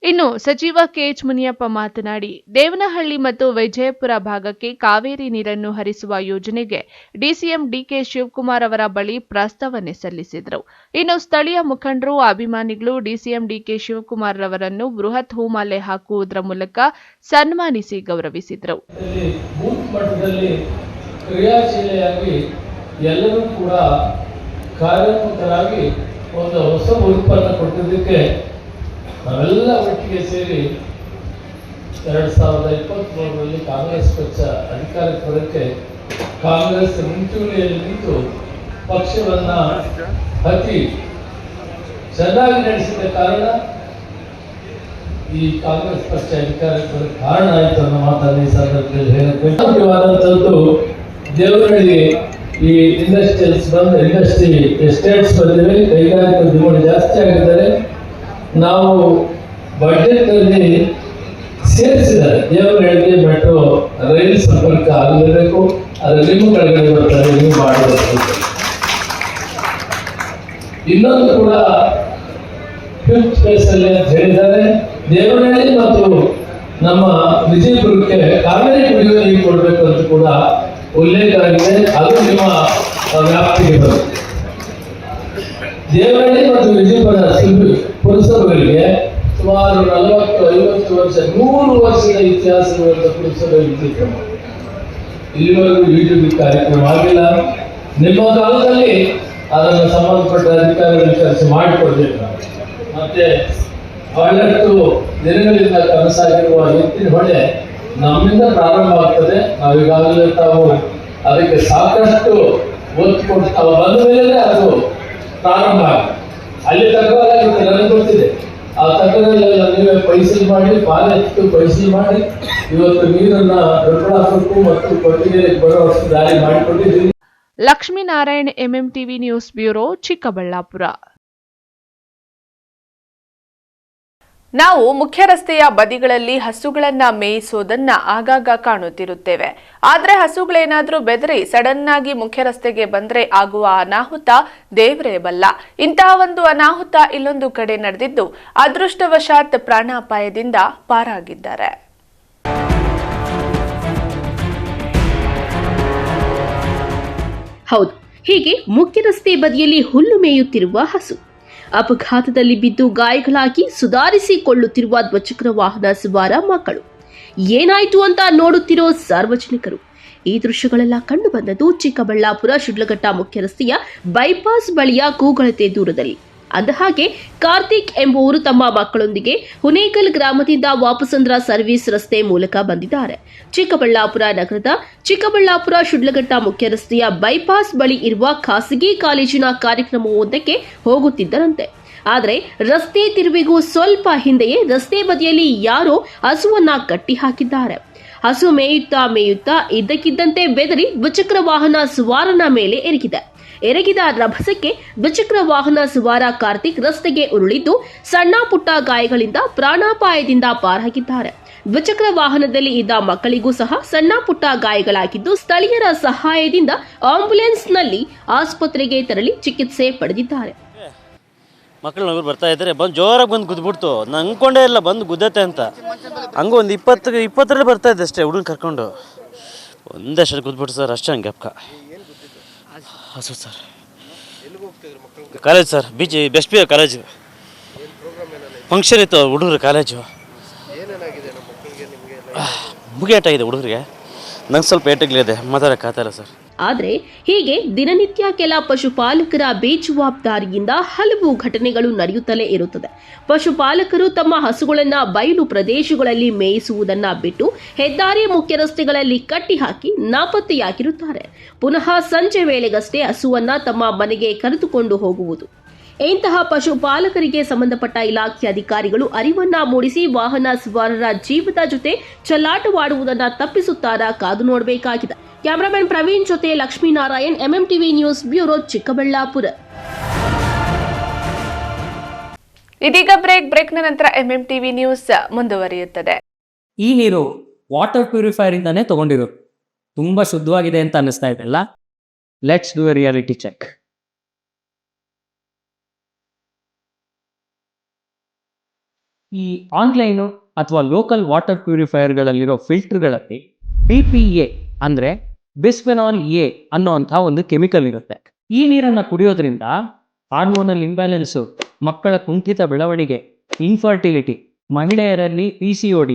ಇನ್ನು ಸಚಿವ ಕೆಎಚ್ ಮುನಿಯಪ್ಪ ಮಾತನಾಡಿ, ದೇವನಹಳ್ಳಿ ಮತ್ತು ವಿಜಯಪುರ ಭಾಗಕ್ಕೆ ಕಾವೇರಿ ನೀರನ್ನು ಹರಿಸುವ ಯೋಜನೆಗೆ ಡಿಸಿಎಂ ಡಿಕೆ ಶಿವಕುಮಾರ್ ಅವರ ಬಳಿ ಪ್ರಸ್ತಾವನೆ ಸಲ್ಲಿಸಿದರು. ಇನ್ನು ಸ್ಥಳೀಯ ಮುಖಂಡರು, ಅಭಿಮಾನಿಗಳು ಡಿಸಿಎಂ ಡಿಕೆ ಶಿವಕುಮಾರ್ ಅವರನ್ನು ಬೃಹತ್ ಹೂಮಾಲೆ ಹಾಕುವುದರ ಮೂಲಕ ಸನ್ಮಾನಿಸಿ ಗೌರವಿಸಿದರು. ಬೂತ್ ಮಟ್ಟದಲ್ಲಿ ಕ್ರಿಯಾಶೀಲೆಯಾಗಿ ಎಲ್ಲರೂ ಕೂಡ ಕಾರ್ಯೋನ್ಮುಖರಾಗಿ ಒಂದು ಹೊಸ ಉತ್ಪನ್ನ ಕೊಟ್ಟಿದ್ದಕ್ಕೆ ನಾವೆಲ್ಲ ಒಟ್ಟಿಗೆ ಸೇರಿ 2023ರಲ್ಲಿ ಕಾಂಗ್ರೆಸ್ ಪಕ್ಷ ಅಧಿಕಾರಕ್ಕೆ ಬರೋಕ್ಕೆ ಕಾಂಗ್ರೆಸ್ ಮುಂಚೂಣಿಯಲ್ಲಿ ನಿಂತು ಪಕ್ಷವನ್ನ ಅತಿ ಚೆನ್ನಾಗಿ ನಡೆಸಿದ ಕಾರಣ ಈ ಕಾಂಗ್ರೆಸ್ ಪಕ್ಷ ಅಧಿಕಾರಕ್ಕೆ ಬರೋಕ್ಕೆ ಕಾರಣ ಆಯಿತು ಅನ್ನೋ ಮಾತನ್ನು ಈ ಸಂದರ್ಭದಲ್ಲಿ ಹೇಳಕ್ಕೆ ಮುಖ್ಯವಾದಂಥದ್ದು. ದೇವನಹಳ್ಳಿ ಈ ಇಂಡಸ್ಟ್ರಿಯಲ್ಸ್ ಬಂದು ಇಂಡಸ್ಟ್ರಿ ಎಸ್ಟೇಟ್ಸ್ ಬಂದಿವೆ, ಕೈಗಾರಿಕಾ ಉದ್ಯಮ ಜಾಸ್ತಿ ಆಗಿದ್ದಾರೆ. ನಾವು ಬಜೆಟ್ ಅಲ್ಲಿ ಸೇರಿಸಿದ್ದಾರೆ ದೇವನಹಳ್ಳಿಗೆ ಮೆಟ್ರೋ ರೈಲು ಸಂಪರ್ಕ ಆಗಲೇಬೇಕು, ಅದರ ನಿಮ್ಮ ಕೆಳಗಡೆ ಬರ್ತಾರೆ, ನೀವು ಮಾಡಬೇಕು. ಇನ್ನೊಂದು ಕೂಡ ಫಿಫ್ತ್ ಸ್ಪೇಸ್ ಅಲ್ಲಿ ಅಂತ ಹೇಳಿದ್ದಾರೆ. ದೇವನಹಳ್ಳಿ ಮತ್ತು ನಮ್ಮ ವಿಜಯಪುರಕ್ಕೆ ಕಾವೇರಿ ಕುಡಿಯುವ ನೀರು ಕೊಡಬೇಕು ಅಂತ ಕೂಡ ಉಲ್ಲೇಖ ಆಗಿದೆ. ಅದು ನಿಮ್ಮ ವ್ಯಾಪ್ತಿಗೆ ಬರುತ್ತೆ. ದೇವನಹಳ್ಳಿ ಮತ್ತು ವಿಜಯಪುರ ಪುರಸಭೆಗಳಿಗೆ ಸುಮಾರು 40-50 ವರ್ಷ 100 ವರ್ಷದ ಇತಿಹಾಸವಿರುವಂತಹ ಪುರಸಭೆ ವಿದ್ಯುತ್ ಇಲ್ಲಿವರೆಗೂ UDP ಕಾರ್ಯಕ್ರಮ ಆಗಿಲ್ಲ. ನಿಮ್ಮ ಕಾಲದಲ್ಲಿ ಅದನ್ನು ಸಂಬಂಧಪಟ್ಟ ಅಧಿಕಾರಿಗಳ ಕೆಲಸ ಮಾಡಿಕೊಡ್ಬೇಕು. ಮತ್ತೆ ಬಹಳಷ್ಟು ದಿನಗಳಿಂದ ಕನಸಾಗಿರುವ ಎತ್ತಿನ ಹೊಳೆ ನಮ್ಮಿಂದ ಪ್ರಾರಂಭ ಆಗ್ತದೆ. ನಾವೀಗಾಗಲೇ ತಾವು ಅದಕ್ಕೆ ಸಾಕಷ್ಟು ಒತ್ತು ಕೊಟ್ಟು ತಾವು ಬಂದ ಮೇಲೆ ಅದು ಪ್ರಾರಂಭ ಆಗಿದೆ. ಅಲ್ಲಿ ತಕರಾರಾಗಿತ್ತು, ನನಗೆ ಗೊತ್ತಿದೆ. ಆ ತಕರಾರೆಲ್ಲ ನೀವೇ ಪರಿಶೀಲನೆ ಮಾಡಿ, ಪಾಲೆತ್ತು ಪರಿಶೀಲನೆ ಮಾಡಿ ಇವತ್ತು ನೀರನ್ನ ರೊಕ್ಕಡಾಕಕ್ಕೂ ಮತ್ತು ಕೊಟ್ಟಿಗೆರೆಗೆ ಬರುವಷ್ಟು ದಾರಿ ಮಾಡಿಕೊಟ್ಟಿದ್ದೀವಿ. Lakshminarayan, MMTV news bureau, Chikkaballapur. ನಾವು ಮುಖ್ಯ ರಸ್ತೆಯ ಬದಿಗಳಲ್ಲಿ ಹಸುಗಳನ್ನ ಮೇಯಿಸೋದನ್ನ ಆಗಾಗ ಕಾಣುತ್ತಿರುತ್ತೇವೆ. ಆದ್ರೆ ಹಸುಗಳೇನಾದ್ರೂ ಬೆದರಿ ಸಡನ್ ಆಗಿ ಮುಖ್ಯ ರಸ್ತೆಗೆ ಬಂದ್ರೆ ಆಗುವ ಅನಾಹುತ ದೇವರೇ ಬಲ್ಲ. ಇಂತಹ ಒಂದು ಅನಾಹುತ ಇಲ್ಲೊಂದು ಕಡೆ ನಡೆದಿದ್ದು, ಅದೃಷ್ಟವಶಾತ್ ಪ್ರಾಣಾಪಾಯದಿಂದ ಪಾರಾಗಿದ್ದಾರೆ. ಹೌದು, ಹೀಗೆ ಮುಖ್ಯ ರಸ್ತೆ ಬದಿಯಲ್ಲಿ ಹುಲ್ಲು ಮೇಯುತ್ತಿರುವ ಹಸು ಅಪಘಾತದಲ್ಲಿ ಬಿದ್ದು ಗಾಯಗಳಾಗಿ ಸುಧಾರಿಸಿಕೊಳ್ಳುತ್ತಿರುವ ದ್ವಿಚಕ್ರ ವಾಹನ ಸವಾರ ಮಕ್ಕಳು. ಏನಾಯ್ತು ಅಂತ ನೋಡುತ್ತಿರೋ ಸಾರ್ವಜನಿಕರು. ಈ ದೃಶ್ಯಗಳೆಲ್ಲ ಕಂಡು ಬಂದದ್ದು ಚಿಕ್ಕಬಳ್ಳಾಪುರ ಶಿಡ್ಲಘಟ್ಟ ಮುಖ್ಯ ರಸ್ತೆಯ ಬೈಪಾಸ್ ಬಳಿಯ ಕೂಗಳತೆ ದೂರದಲ್ಲಿ. ಅಂದಹಾಗೆ ಕಾರ್ತಿಕ್ ಎಂಬುವರು ತಮ್ಮ ಮಕ್ಕಳೊಂದಿಗೆ ಹುನೇಕಲ್ ಗ್ರಾಮದಿಂದ ವಾಪಸಂದ್ರ ಸರ್ವಿಸ್ ರಸ್ತೆ ಮೂಲಕ ಬಂದಿದ್ದಾರೆ. ಚಿಕ್ಕಬಳ್ಳಾಪುರ ನಗರದ ಚಿಕ್ಕಬಳ್ಳಾಪುರ ಶಿಡ್ಲಘಟ್ಟ ಮುಖ್ಯ ರಸ್ತೆಯ ಬೈಪಾಸ್ ಬಳಿ ಇರುವ ಖಾಸಗಿ ಕಾಲೇಜಿನ ಕಾರ್ಯಕ್ರಮವೊಂದಕ್ಕೆ ಹೋಗುತ್ತಿದ್ದರಂತೆ. ಆದರೆ ರಸ್ತೆ ತಿರುವಿಗೂ ಸ್ವಲ್ಪ ಹಿಂದೆಯೇ ರಸ್ತೆ ಬದಿಯಲ್ಲಿ ಯಾರೋ ಹಸುವನ್ನ ಕಟ್ಟಿ ಹಾಕಿದ್ದಾರೆ. ಹಸು ಮೇಯುತ್ತಾ ಇದ್ದಕ್ಕಿದ್ದಂತೆ ಬೆದರಿ ದ್ವಿಚಕ್ರ ವಾಹನ ಸವಾರನ ಮೇಲೆ ಎರಗಿದ ರಭಸಕ್ಕೆ ದ್ವಿಚಕ್ರ ವಾಹನ ಸವಾರ ಕಾರ್ತಿಕ್ ರಸ್ತೆಗೆ ಉರುಳಿದ್ದು ಸಣ್ಣ ಪುಟ್ಟ ಗಾಯಗಳಿಂದ ಪ್ರಾಣಾಪಾಯದಿಂದ ಪಾರಾಗಿದ್ದಾರೆ. ದ್ವಿಚಕ್ರ ವಾಹನದಲ್ಲಿ ಇದ್ದ ಮಕ್ಕಳಿಗೂ ಸಹ ಸಣ್ಣ ಪುಟ್ಟ ಗಾಯಗಳಾಗಿದ್ದು ಸ್ಥಳೀಯರ ಸಹಾಯದಿಂದ ಆಂಬ್ಯುಲೆನ್ಸ್ನಲ್ಲಿ ಆಸ್ಪತ್ರೆಗೆ ತೆರಳಿ ಚಿಕಿತ್ಸೆ ಪಡೆದಿದ್ದಾರೆ. ಮಕ್ಕಳು ಬರ್ತಾ ಇದ್ದಾರೆ, ಬಂದು ಜೋರಾಗಿ ಬಂದು ಗುದ್ಬಿಡ್ತು. ನಾನು ಅಂದ್ಕೊಂಡೇ ಇಲ್ಲ ಬಂದು ಗುದ್ದತ್ತೆ ಅಂತ. ಹಂಗೆ ಒಂದು 20 ಬರ್ತಾ ಇದ್ದೆ ಅಷ್ಟೇ, ಹುಡುಗನ ಕರ್ಕೊಂಡು ಒಂದಷ್ಟು ಗುದ್ಬಿಟ್ಟು ಸರ್, ಅಷ್ಟೇ ಹಂಗೆ ಅಪ್ಪ. ಹಸು sir, college sir, best P college function ಇತ್ತು ಹುಡುಗರು ಕಾಲೇಜು. ಮುಗಿಯಾಟಾಗಿದೆ ಹುಡುಗರಿಗೆ. ನಂಗೆ ಸ್ವಲ್ಪ ಏಟುಗಳಿದೆ, ಮಾತಾಡೋಕ್ಕಾಗ್ತಾಯಿಲ್ಲ ಸರ್. ಆದರೆ ಹೀಗೆ ದಿನನಿತ್ಯ ಕೆಲ ಪಶುಪಾಲಕರ ಬೇಜವಾಬ್ದಾರಿಯಿಂದ ಹಲವು ಘಟನೆಗಳು ನಡೆಯುತ್ತಲೇ ಇರುತ್ತದೆ. ಪಶುಪಾಲಕರು ತಮ್ಮ ಹಸುಗಳನ್ನು ಬಯಲು ಪ್ರದೇಶಗಳಲ್ಲಿ ಮೇಯಿಸುವುದನ್ನ ಬಿಟ್ಟು ಹೆದ್ದಾರಿ ಮುಖ್ಯ ರಸ್ತೆಗಳಲ್ಲಿ ಕಟ್ಟಿಹಾಕಿ ನಾಪತ್ತೆಯಾಗಿರುತ್ತಾರೆ. ಪುನಃ ಸಂಜೆ ವೇಳೆಗಷ್ಟೇ ಹಸುವನ್ನ ತಮ್ಮ ಮನೆಗೆ ಕರೆದುಕೊಂಡು ಹೋಗುವುದು. ಇಂತಹ ಪಶುಪಾಲಕರಿಗೆ ಸಂಬಂಧಪಟ್ಟ ಇಲಾಖೆ ಅಧಿಕಾರಿಗಳು ಅರಿವನ್ನ ಮೂಡಿಸಿ ವಾಹನ ಸವಾರರ ಜೀವದ ಜೊತೆ ಚೆಲ್ಲಾಟವಾಡುವುದನ್ನು ತಪ್ಪಿಸುತ್ತಾರಾ ಕಾದು ನೋಡಬೇಕಾಗಿದೆ. ಕ್ಯಾಮರಾಮನ್ ಪ್ರವೀಣ್ ಜೊತೆ Lakshminarayan, MMTV news bureau, Chikkaballapur. ಇದೀಗ ಬ್ರೇಕ್ನ ನಂತರ ಎಂಎಂಟಿವಿ ನ್ಯೂಸ್ ಮುಂದುವರಿಯುತ್ತದೆ. ಈ ನೀರು ವಾಟರ್ ಪ್ಯೂರಿಫೈರ್ ಇಂದಾನೆ ತಗೊಂಡಿರೋದು, ತುಂಬಾ ಶುದ್ಧವಾಗಿದೆ ಅಂತ ಅನ್ನಿಸ್ತಾ ಇದೆಲ್ಲ. Let's do a reality check. ಈ ಆನ್ಲೈನು ಅಥವಾ ಲೋಕಲ್ ವಾಟರ್ ಪ್ಯೂರಿಫೈಯರ್ಗಳಲ್ಲಿರೋ ಫಿಲ್ಟರ್ಗಳಲ್ಲಿ BPA ಅಂದರೆ ಬಿಸ್ಫೆನಾಲ್ ಎ ಅನ್ನೋಂಥ ಒಂದು ಕೆಮಿಕಲ್ ಇರುತ್ತೆ. ಈ ನೀರನ್ನು ಕುಡಿಯೋದ್ರಿಂದ ಹಾರ್ಮೋನಲ್ ಇಂಬ್ಯಾಲೆನ್ಸು, ಮಕ್ಕಳ ಕುಂಠಿತ ಬೆಳವಣಿಗೆ, ಇನ್ಫರ್ಟಿಲಿಟಿ, ಮಹಿಳೆಯರಲ್ಲಿ PCOD,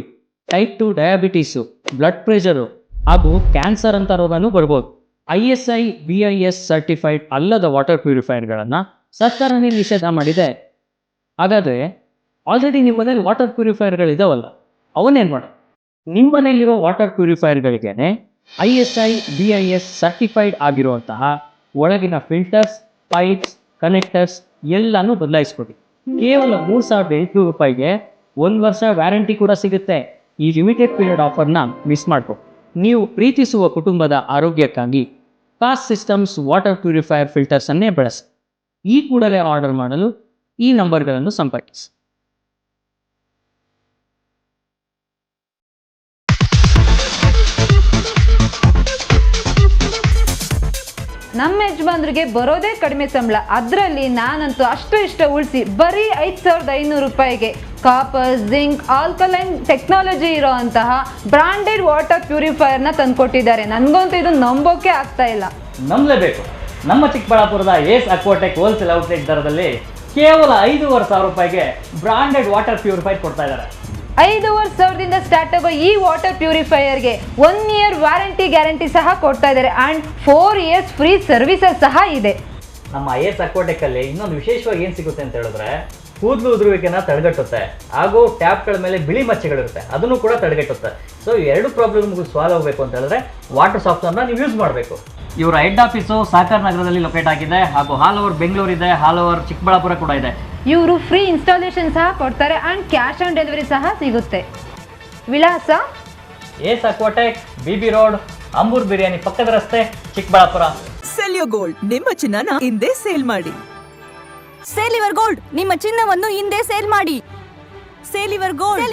type 2 diabetes, blood pressure ಹಾಗೂ ಕ್ಯಾನ್ಸರ್ ಅಂತ ರೋಗನೂ ಬರ್ಬೋದು. ISI BIS ಸರ್ಟಿಫೈಡ್ ಅಲ್ಲದ ವಾಟರ್ ಪ್ಯೂರಿಫೈಯರ್ಗಳನ್ನು ಸರ್ಕಾರನೇ ನಿಷೇಧ ಮಾಡಿದೆ. ಹಾಗಾದರೆ ಆಲ್ರೆಡಿ ನಿಮ್ಮ ಮನೇಲಿ ವಾಟರ್ ಪ್ಯೂರಿಫೈಯರ್ಗಳಿದಾವಲ್ಲ, ಅವನ್ನೇನು ಮಾಡಿ? ನಿಮ್ಮ ಮನೆಯಲ್ಲಿರೋ ವಾಟರ್ ಪ್ಯೂರಿಫೈಯರ್ಗಳಿಗೆ ISI BIS ಸರ್ಟಿಫೈಡ್ ಆಗಿರುವಂತಹ ಒಳಗಿನ ಫಿಲ್ಟರ್ಸ್, ಪೈಪ್ಸ್, ಕನೆಕ್ಟರ್ಸ್ ಎಲ್ಲನೂ ಬದಲಾಯಿಸ್ಕೊಡಿ. ಕೇವಲ 3,800 ರೂಪಾಯಿಗೆ 1 ವರ್ಷ ವ್ಯಾರಂಟಿ ಕೂಡ ಸಿಗುತ್ತೆ. ಈ ಲಿಮಿಟೆಡ್ ಪೀರಿಯಡ್ ಆಫರ್ನ ಮಿಸ್ ಮಾಡ್ಕೊ. ನೀವು ಪ್ರೀತಿಸುವ ಕುಟುಂಬದ ಆರೋಗ್ಯಕ್ಕಾಗಿ ಕಾಸ್ಟ್ ಸಿಸ್ಟಮ್ಸ್ ವಾಟರ್ ಪ್ಯೂರಿಫೈಯರ್ ಫಿಲ್ಟರ್ಸನ್ನೇ ಬಳಸಿ. ಈ ಕೂಡಲೇ ಆರ್ಡರ್ ಮಾಡಲು ಈ ನಂಬರ್ಗಳನ್ನು ಸಂಪರ್ಕಿಸಿ. ನಮ್ಮ ಯಜಮಾನ್ರಿಗೆ ಬರೋದೇ ಕಡಿಮೆ ಸಂಬಳ, ಅದರಲ್ಲಿ ನಾನಂತೂ ಅಷ್ಟು ಇಷ್ಟ ಉಳಿಸಿ ಬರೀ 5,500 ರೂಪಾಯಿಗೆ ಕಾಪರ್, ಜಿಂಕ್, ಆಲ್ಕಲೈನ್ ಟೆಕ್ನಾಲಜಿ ಇರೋ ಅಂತಹ ಬ್ರಾಂಡೆಡ್ ವಾಟರ್ ಪ್ಯೂರಿಫೈಯರ್ನ ತಂದುಕೊಟ್ಟಿದ್ದಾರೆ. ನನಗಂತೂ ಇದು ನಂಬೋಕೆ ಆಗ್ತಾ ಇಲ್ಲ. ನಂಬಲೇಬೇಕು. ನಮ್ಮ ಚಿಕ್ಕಬಳ್ಳಾಪುರದ ಏಸ್ ಅಕ್ವಾಟೆಕ್ ಹೋಲ್ಸೇಲ್ ಔಟ್ಲೆಟ್ ದರದಲ್ಲಿ ಕೇವಲ 5,500 ರೂಪಾಯಿಗೆ ಬ್ರಾಂಡೆಡ್ ವಾಟರ್ ಪ್ಯೂರಿಫೈರ್ ಕೊಡ್ತಾ ಇದ್ದಾರೆ. 5,500ದಿಂದ ಸ್ಟಾರ್ಟ್ ಆಗೋ ಈ ವಾಟರ್ ಪ್ಯೂರಿಫೈಯರ್ಗೆ 1 ಇಯರ್ ವ್ಯಾರಂಟಿ ಗ್ಯಾರಂಟಿ ಸಹ ಕೊಡ್ತಾ ಇದ್ದಾರೆ ಆ್ಯಂಡ್ 4 ಇಯರ್ಸ್ ಫ್ರೀ ಸರ್ವಿಸಸ್ ಸಹ ಇದೆ. ನಮ್ಮ ಏಸ್ ಅಕ್ವಾಟೆಕಲ್ಲಿ ಇನ್ನೊಂದು ವಿಶೇಷವಾಗಿ ಏನು ಸಿಗುತ್ತೆ ಅಂತ ಹೇಳಿದ್ರೆ, ಕೂದಲು ಉದುರುವಿಕೆನ ತಡೆಗಟ್ಟುತ್ತೆ ಹಾಗೂ ಟ್ಯಾಪ್ಗಳ ಮೇಲೆ ಬಿಳಿ ಮಚ್ಚೆಗಳಿರುತ್ತೆ, ಅದನ್ನು ಕೂಡ ತಡೆಗಟ್ಟುತ್ತೆ. ಸೊ ಈ ಎರಡು ಪ್ರಾಬ್ಲಮ್ಗೂ ಸಾಲ್ವ್ ಆಗಬೇಕು ಅಂತ ಹೇಳಿದ್ರೆ ವಾಟರ್ ಸಾಫ್ಟ್ವೇರ್ನ ನೀವು ಯೂಸ್ ಮಾಡಬೇಕು. ಇವರ ಹೆಡ್ ಆಫೀಸು ಸಾಕರ್ ನಗರದಲ್ಲಿ ಲೊಕೇಟ್ ಆಗಿದೆ ಹಾಗೂ ಆಲ್ ಓವರ್ ಬೆಂಗಳೂರು ಇದೆ, ಆಲ್ ಓವರ್ ಚಿಕ್ಕಬಳ್ಳಾಪುರ ಕೂಡ ಇದೆ. ಇವರು ಫ್ರೀ ಇನ್ಸ್ಟಾಲೇಷನ್ ಸಹ ಕೊಡ್ತಾರೆ ಆ್ಯಂಡ್ ಕ್ಯಾಶ್ ಆನ್ ಡೆಲಿವರಿ ಸಹ ಸಿಗುತ್ತೆ. ವಿಳಾಸ ಏಸ್ ಅಕ್ವಾಟೆಕ್, BB ರೋಡ್, ಅಂಬೂರ್ ಬಿರಿಯಾನಿ ಪಕ್ಕದ ರಸ್ತೆ, ಚಿಕ್ಕಬಳ್ಳಾಪುರ. ಸೆಲ್ಯೋ ಗೋಲ್ಡ್, ನಿಮ್ಮ ಚಿನ್ನನ ಹಿಂದೆ ಸೇಲ್ ಮಾಡಿ. ಸೇಲಿವರ್ ಗೋಲ್ಡ್, ನಿಮ್ಮ ಚಿನ್ನವನ್ನು ಹಿಂದೆ ಸೇಲ್ ಮಾಡಿ. ಸೇಲಿವರ್ ಗೋಲ್ಡ್,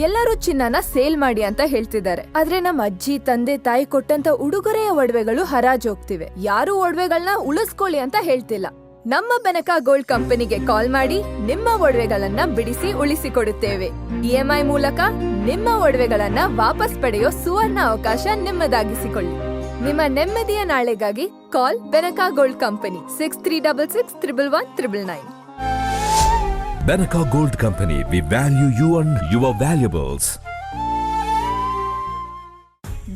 ಎಲ್ಲರೂ ಚಿನ್ನನ ಸೇಲ್ ಮಾಡಿ ಅಂತ ಹೇಳ್ತಿದ್ದಾರೆ, ಆದ್ರೆ ನಮ್ಮ ಅಜ್ಜಿ ತಂದೆ ತಾಯಿ ಕೊಟ್ಟಂತ ಉಡುಗೊರೆಯ ಒಡವೆಗಳು ಹರಾಜ್ ಹೋಗ್ತಿವೆ. ಯಾರು ಒಡವೆಗಳನ್ನ ಉಳಿಸ್ಕೊಳ್ಳಿ ಅಂತ ಹೇಳ್ತಿಲ್ಲ. ನಮ್ಮ ಬೆನಕ ಗೋಲ್ಡ್ ಕಂಪನಿಗೆ ಕಾಲ್ ಮಾಡಿ ನಿಮ್ಮ ಒಡವೆಗಳನ್ನ ಬಿಡಿಸಿ ಉಳಿಸಿಕೊಡುತ್ತೇವೆ. EMI ಮೂಲಕ ನಿಮ್ಮ ಒಡವೆಗಳನ್ನ ವಾಪಸ್ ಪಡೆಯೋ ಸುವರ್ಣ ಅವಕಾಶ ನಿಮ್ಮದಾಗಿಸಿಕೊಳ್ಳಿ. ನಿಮ್ಮ ನೆಮ್ಮದಿಯ ನಾಳೆಗಾಗಿ call Benaka gold company 6366 Benaka Gold Company, we value you and your valuables.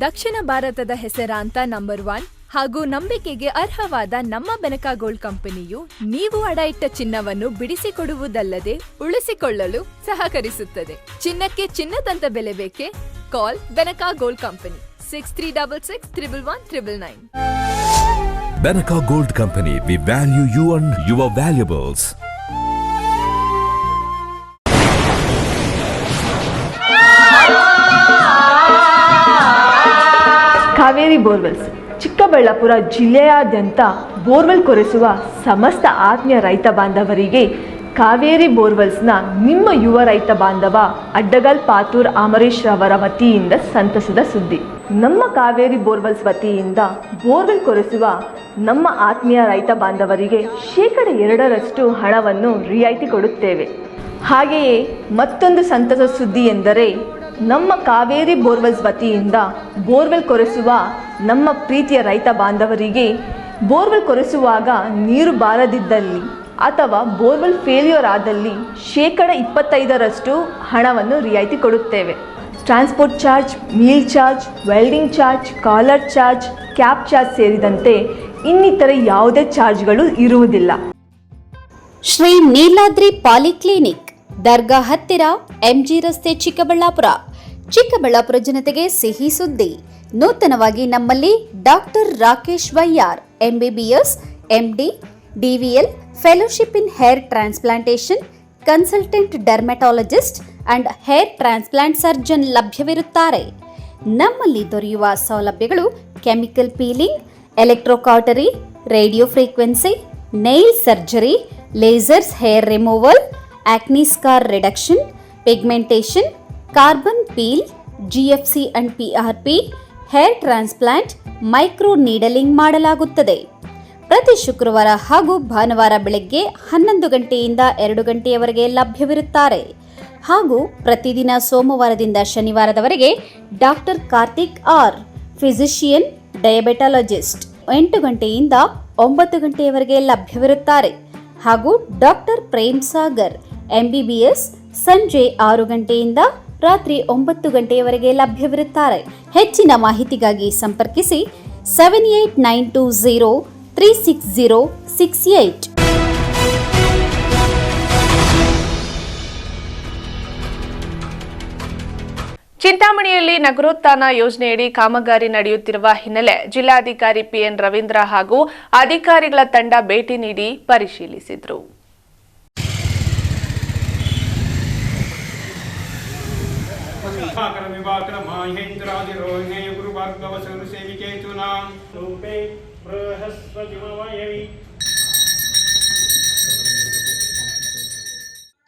ದಕ್ಷಿಣ ಭಾರತದ ಹೆಸರಾಂತ ನಂಬರ್ 1 ಹಾಗೂ ನಂಬಿಕೆಗೆ ಅರ್ಹವಾದ ನಮ್ಮ ಬೆನಕ ಗೋಲ್ಡ್ ಕಂಪನಿಯು ನೀವು ಅಡ ಇಟ್ಟ ಚಿನ್ನವನ್ನು ಬಿಡಿಸಿಕೊಡುವುದಲ್ಲದೆ ಉಳಿಸಿಕೊಳ್ಳಲು ಸಹಕರಿಸುತ್ತದೆ. ಚಿನ್ನಕ್ಕೆ ಚಿನ್ನದಂತ ಬೆಲೆ ಬೇಕೆ? Call Benaka gold company 6366 Benaka Gold Company, we value you and your valuables. Kaveri borewells Chikkaballapur ಜಿಲ್ಲೆಯಾದ್ಯಂತ ಬೋರ್ವೆಲ್ ಕೊರೆಸುವ ಸಮಸ್ತ ಆತ್ಮೀಯ ರೈತ ಬಾಂಧವರಿಗೆ ಕಾವೇರಿ ಬೋರ್ವೆಲ್ಸ್ನ ನಿಮ್ಮ ಯುವ ರೈತ ಬಾಂಧವ ಅಡ್ಡಗಲ್ ಪಾತೂರ್ ಅಮರೀಶ್ ರವರ ವತಿಯಿಂದ ಸಂತಸದ ಸುದ್ದಿ. ನಮ್ಮ ಕಾವೇರಿ ಬೋರ್ವೆಲ್ಸ್ ವತಿಯಿಂದ ಬೋರ್ವೆಲ್ ಕೊರೆಸುವ ನಮ್ಮ ಆತ್ಮೀಯ ರೈತ ಬಾಂಧವರಿಗೆ 2% ಹಣವನ್ನು ರಿಯಾಯಿತಿ ಕೊಡುತ್ತೇವೆ. ಹಾಗೆಯೇ ಮತ್ತೊಂದು ಸಂತಸ ಸುದ್ದಿ ಎಂದರೆ, ನಮ್ಮ ಕಾವೇರಿ ಬೋರ್ವೆಲ್ಸ್ ವತಿಯಿಂದ ಬೋರ್ವೆಲ್ ಕೊರೆಸುವ ನಮ್ಮ ಪ್ರೀತಿಯ ರೈತ ಬಾಂಧವರಿಗೆ ಬೋರ್ವೆಲ್ ಕೊರೆಸುವಾಗ ನೀರು ಬಾರದಿದ್ದಲ್ಲಿ ಅಥವಾ ಬೋರ್ವೆಲ್ ಫೇಲ್ಯೂರ್ ಆದಲ್ಲಿ 25% ಹಣವನ್ನು ರಿಯಾಯಿತಿ ಕೊಡುತ್ತೇವೆ. Transport charge, meal charge, welding charge, collar charge, cab charge ಸೇರಿದಂತೆ ಇನ್ನಿತರೆ ಯಾವುದೇ ಚಾರ್ಜ್ಗಳು ಇರುವುದಿಲ್ಲ. ಶ್ರೀ ನೀಲಾದ್ರಿ ಪಾಲಿಕ್ಲಿನಿಕ್, ದರ್ಗಾ ಹತ್ತಿರ, ಎಂಜಿ ರಸ್ತೆ, ಚಿಕ್ಕಬಳ್ಳಾಪುರ. ಚಿಕ್ಕಬಳ್ಳಾಪುರ ಜನತೆಗೆ ಸಿಹಿ ಸುದ್ದಿ. ನೂತನವಾಗಿ ನಮ್ಮಲ್ಲಿ doctor Rakesh Vaiyar, MBBS, MD, DVL, fellowship in hair transplantation, consultant dermatologist and hair transplant surgeon ಲಭ್ಯವಿರುತ್ತಾರೆ. ನಮ್ಮಲ್ಲಿ ದೊರೆಯುವ ಸೌಲಭ್ಯಗಳು chemical peeling, electrocautery, radio frequency, nail surgery, lasers hair removal, acne scar reduction, pigmentation, carbon peel, GFC and PRP, hair transplant, micro needling ಮಾಡಲಾಗುತ್ತದೆ. ಪ್ರತಿ ಶುಕ್ರವಾರ ಹಾಗೂ ಭಾನುವಾರ ಬೆಳಗ್ಗೆ 11 ಗಂಟೆಯಿಂದ 2 ಗಂಟೆಯವರೆಗೆ ಲಭ್ಯವಿರುತ್ತಾರೆ. ಹಾಗೂ ಪ್ರತಿದಿನ ಸೋಮವಾರದಿಂದ ಶನಿವಾರದವರೆಗೆ ಡಾಕ್ಟರ್ ಕಾರ್ತಿಕ್ ಆರ್, ಫಿಸಿಷಿಯನ್, ಡಯಾಬೆಟಾಲಜಿಸ್ಟ್ 8 ಗಂಟೆಯಿಂದ 9 ಗಂಟೆಯವರೆಗೆ ಲಭ್ಯವಿರುತ್ತಾರೆ. ಹಾಗೂ ಡಾಕ್ಟರ್ ಪ್ರೇಮ್ ಸಾಗರ್, MBBS, ಸಂಜೆ 6 ಗಂಟೆಯಿಂದ ರಾತ್ರಿ 9 ಗಂಟೆಯವರೆಗೆ ಲಭ್ಯವಿರುತ್ತಾರೆ. ಹೆಚ್ಚಿನ ಮಾಹಿತಿಗಾಗಿ ಸಂಪರ್ಕಿಸಿ 7892036068. ಚಿಂತಾಮಣಿಯಲ್ಲಿ ನಗರೋತ್ಥಾನ ಯೋಜನೆಯಡಿ ಕಾಮಗಾರಿ ನಡೆಯುತ್ತಿರುವ ಹಿನ್ನೆಲೆ ಜಿಲ್ಲಾಧಿಕಾರಿ PN ರವೀಂದ್ರ ಹಾಗೂ ಅಧಿಕಾರಿಗಳ ತಂಡ ಭೇಟಿ ನೀಡಿ ಪರಿಶೀಲಿಸಿದರು.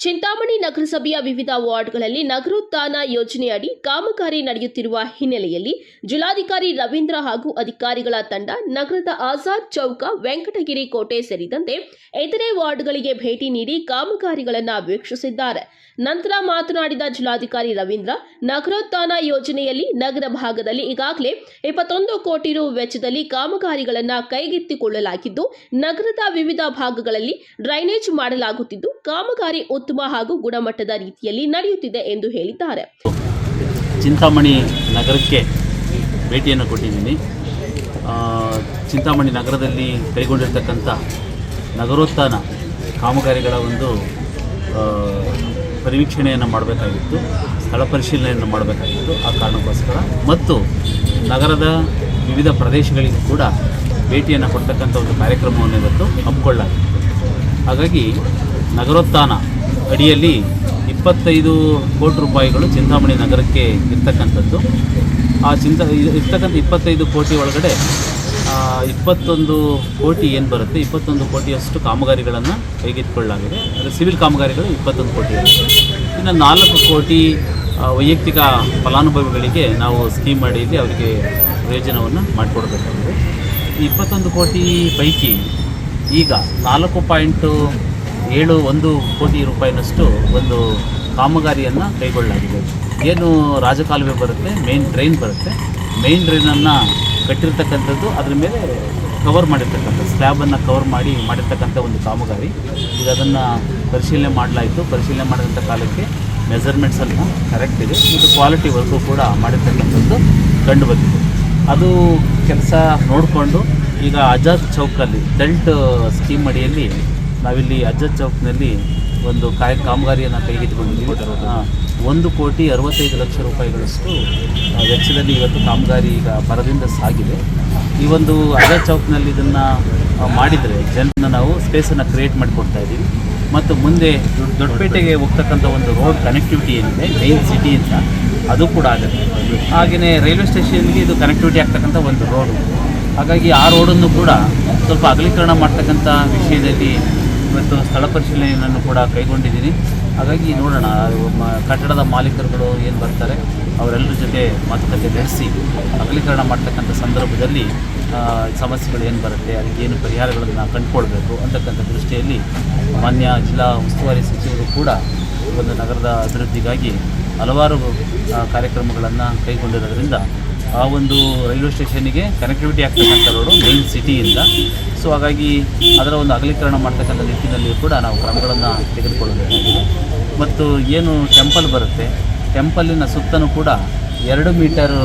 ಚಿಂತಾಮಣಿ ನಗರಸಭೆಯ ವಿವಿಧ ವಾರ್ಡ್ಗಳಲ್ಲಿ ನಗರೋತ್ಥಾನ ಯೋಜನೆಯಡಿ ಕಾಮಗಾರಿ ನಡೆಯುತ್ತಿರುವ ಹಿನ್ನೆಲೆಯಲ್ಲಿ ಜಿಲ್ಲಾಧಿಕಾರಿ ರವೀಂದ್ರ ಹಾಗೂ ಅಧಿಕಾರಿಗಳ ತಂಡ ನಗರದ ಆಜಾದ್ ಚೌಕ, ವೆಂಕಟಗಿರಿ ಕೋಟೆ ಸೇರಿದಂತೆ ಇತರೆ ವಾರ್ಡ್ಗಳಿಗೆ ಭೇಟಿ ನೀಡಿ ಕಾಮಗಾರಿಗಳನ್ನು ವೀಕ್ಷಿಸಿದ್ದಾರೆ. ನಂತರ ಮಾತನಾಡಿದ ಜಿಲ್ಲಾಧಿಕಾರಿ ರವೀಂದ್ರ, ನಗರೋತ್ಥಾನ ಯೋಜನೆಯಲ್ಲಿ ನಗರ ಭಾಗದಲ್ಲಿ ಈಗಾಗಲೇ 21 ಕೋಟಿ ರು ವೆಚ್ಚದಲ್ಲಿ ಕಾಮಗಾರಿಗಳನ್ನು ಕೈಗೆತ್ತಿಕೊಳ್ಳಲಾಗಿದ್ದು, ನಗರದ ವಿವಿಧ ಭಾಗಗಳಲ್ಲಿ ಡ್ರೈನೇಜ್ ಮಾಡಲಾಗುತ್ತಿದ್ದು, ಕಾಮಗಾರಿ ಉತ್ತಮ ಹಾಗೂ ಗುಣಮಟ್ಟದ ರೀತಿಯಲ್ಲಿ ನಡೆಯುತ್ತಿದೆ ಎಂದು ಹೇಳಿದ್ದಾರೆ. ಚಿಂತಾಮಣಿ ನಗರಕ್ಕೆ ಭೇಟಿಯನ್ನು ಕೊಟ್ಟಿದ್ದೀನಿ. ಚಿಂತಾಮಣಿ ನಗರದಲ್ಲಿ ಕೈಗೊಂಡಿರ್ತಕ್ಕಂಥ ನಗರೋತ್ಥಾನ ಕಾಮಗಾರಿಗಳ ಒಂದು ಪರಿವೀಕ್ಷಣೆಯನ್ನು ಮಾಡಬೇಕಾಗಿತ್ತು, ಸ್ಥಳ ಪರಿಶೀಲನೆಯನ್ನು ಮಾಡಬೇಕಾಗಿತ್ತು. ಆ ಕಾರಣಕ್ಕೋಸ್ಕರ ಮತ್ತು ನಗರದ ವಿವಿಧ ಪ್ರದೇಶಗಳಿಗೂ ಕೂಡ ಭೇಟಿಯನ್ನು ಕೊಡ್ತಕ್ಕಂಥ ಒಂದು ಕಾರ್ಯಕ್ರಮವನ್ನು ಇವತ್ತು ಹಮ್ಮಿಕೊಳ್ಳಲಾಗಿತ್ತು. ಹಾಗಾಗಿ ನಗರೋತ್ಥಾನ ಅಡಿಯಲ್ಲಿ 25 ಕೋಟಿ ರೂಪಾಯಿಗಳು ಚಿಂತಾಮಣಿ ನಗರಕ್ಕೆ ಇರ್ತಕ್ಕಂಥದ್ದು. ಇರ್ತಕ್ಕಂಥ 25 ಕೋಟಿ ಒಳಗಡೆ 21 ಕೋಟಿ ಏನು ಬರುತ್ತೆ, 21 ಕೋಟಿಯಷ್ಟು ಕಾಮಗಾರಿಗಳನ್ನು ಕೈಗೆತ್ತಿಕೊಳ್ಳಲಾಗಿದೆ. ಅದು ಸಿವಿಲ್ ಕಾಮಗಾರಿಗಳು 21 ಕೋಟಿ ಇರುತ್ತೆ. ಇನ್ನು 4 ಕೋಟಿ ವೈಯಕ್ತಿಕ ಫಲಾನುಭವಿಗಳಿಗೆ ನಾವು ಸ್ಕೀಮ್ ಅಡಿಯಲ್ಲಿ ಅವರಿಗೆ ಪ್ರಯೋಜನವನ್ನು ಮಾಡಿಕೊಡಬೇಕಾಗಿದೆ. ಈ 21 ಕೋಟಿ ಪೈಕಿ ಈಗ 4.71 ಕೋಟಿ ರೂಪಾಯಿನಷ್ಟು ಒಂದು ಕಾಮಗಾರಿಯನ್ನು ಕೈಗೊಳ್ಳಲಾಗಿದೆ. ಏನು ರಾಜಕಾಲುವೆ ಬರುತ್ತೆ, ಮೇನ್ ಡ್ರೈನ್ ಬರುತ್ತೆ, ಮೇನ್ ಡ್ರೈನನ್ನು ಕಟ್ಟಿರ್ತಕ್ಕಂಥದ್ದು, ಅದರ ಮೇಲೆ ಕವರ್ ಮಾಡಿರ್ತಕ್ಕಂಥ ಸ್ಲ್ಯಾಬನ್ನು ಕವರ್ ಮಾಡಿರ್ತಕ್ಕಂಥ ಒಂದು ಕಾಮಗಾರಿ. ಈಗ ಅದನ್ನು ಪರಿಶೀಲನೆ ಮಾಡಲಾಯಿತು. ಪರಿಶೀಲನೆ ಮಾಡಿದಂಥ ಕಾಲಕ್ಕೆ ಮೆಜರ್ಮೆಂಟ್ಸನ್ನು ಕರೆಕ್ಟ್ ಇದೆ. ಇದು ಕ್ವಾಲಿಟಿ ವರ್ಕು ಕೂಡ ಮಾಡಿರ್ತಕ್ಕಂಥದ್ದು ಕಂಡು ಬಂದಿದೆ. ಅದು ಕೆಲಸ ನೋಡಿಕೊಂಡು ಈಗ ಆಜಾದ್ ಚೌಕಲ್ಲಿ ಡೆಲ್ಟ್ ಸ್ಕೀಮ್ ಅಡಿಯಲ್ಲಿ ನಾವಿಲ್ಲಿ ಆಜಾದ್ ಚೌಕ್ನಲ್ಲಿ ಒಂದು ಕಾಮಗಾರಿಯನ್ನು ಕೈಗೆತ್ತಿಕೊಂಡಿದ್ದೀವಿ. 1,65,00,000 ರೂಪಾಯಿಗಳಷ್ಟು ವೆಚ್ಚದಲ್ಲಿ ಇವತ್ತು ಕಾಮಗಾರಿ ಈಗ ಭರದಿಂದ ಸಾಗಿದೆ. ಈ ಒಂದು ಆಜಾದ್ ಚೌಕ್ನಲ್ಲಿ ಇದನ್ನು ಮಾಡಿದರೆ ಜನರನ್ನ ನಾವು ಸ್ಪೇಸನ್ನು ಕ್ರಿಯೇಟ್ ಮಾಡಿಕೊಡ್ತಾ ಇದ್ದೀವಿ. ಮತ್ತು ಮುಂದೆ ದೊಡ್ಡಪೇಟೆಗೆ ಹೋಗ್ತಕ್ಕಂಥ ಒಂದು ರೋಡ್ ಕನೆಕ್ಟಿವಿಟಿ ಏನಿದೆ ಮೇನ್ ಸಿಟಿಯಿಂದ, ಅದು ಕೂಡ ಆಗುತ್ತೆ. ಹಾಗೆಯೇ ರೈಲ್ವೆ ಸ್ಟೇಷನ್ಗೆ ಇದು ಕನೆಕ್ಟಿವಿಟಿ ಆಗ್ತಕ್ಕಂಥ ಒಂದು ರೋಡು. ಹಾಗಾಗಿ ಆ ರೋಡನ್ನು ಕೂಡ ಸ್ವಲ್ಪ ಅಗಲೀಕರಣ ಮಾಡ್ತಕ್ಕಂಥ ವಿಷಯದಲ್ಲಿ ಇವತ್ತು ಸ್ಥಳ ಪರಿಶೀಲನೆಯನ್ನು ಕೂಡ ಕೈಗೊಂಡಿದ್ದೀನಿ. ಹಾಗಾಗಿ ನೋಡೋಣ, ಕಟ್ಟಡದ ಮಾಲೀಕರುಗಳು ಏನು ಬರ್ತಾರೆ ಅವರೆಲ್ಲರ ಜೊತೆ ಮಾತುಕತೆ ನಡೆಸಿ ಅಗಲೀಕರಣ ಮಾಡ್ತಕ್ಕಂಥ ಸಂದರ್ಭದಲ್ಲಿ ಸಮಸ್ಯೆಗಳು ಏನು ಬರುತ್ತೆ, ಅದಕ್ಕೆ ಏನು ಪರಿಹಾರಗಳನ್ನು ಕಂಡುಕೊಳ್ಬೇಕು ಅಂತಕ್ಕಂಥ ದೃಷ್ಟಿಯಲ್ಲಿ ಮಾನ್ಯ ಜಿಲ್ಲಾ ಉಸ್ತುವಾರಿ ಸಚಿವರು ಕೂಡ ಒಂದು ನಗರದ ಅಭಿವೃದ್ಧಿಗಾಗಿ ಹಲವಾರು ಕಾರ್ಯಕ್ರಮಗಳನ್ನು ಕೈಗೊಂಡಿರೋದ್ರಿಂದ ಆ ಒಂದು ರೈಲ್ವೆ ಸ್ಟೇಷನ್ಗೆ ಕನೆಕ್ಟಿವಿಟಿ ಆಗ್ತಕ್ಕಂಥ ರೋಡು ಮೇನ್ ಸಿಟಿಯಿಂದ. ಸೊ ಹಾಗಾಗಿ ಅದರ ಒಂದು ಅಗಲೀಕರಣ ಮಾಡ್ತಕ್ಕಂಥ ನಿಟ್ಟಿನಲ್ಲಿ ಕೂಡ ನಾವು ಕ್ರಮಗಳನ್ನು ತೆಗೆದುಕೊಳ್ಳಬೇಕಾಗಿದೆ. ಮತ್ತು ಏನು ಟೆಂಪಲ್ ಬರುತ್ತೆ, ಟೆಂಪಲಿನ ಸುತ್ತಲೂ ಕೂಡ 2 ಮೀಟರ್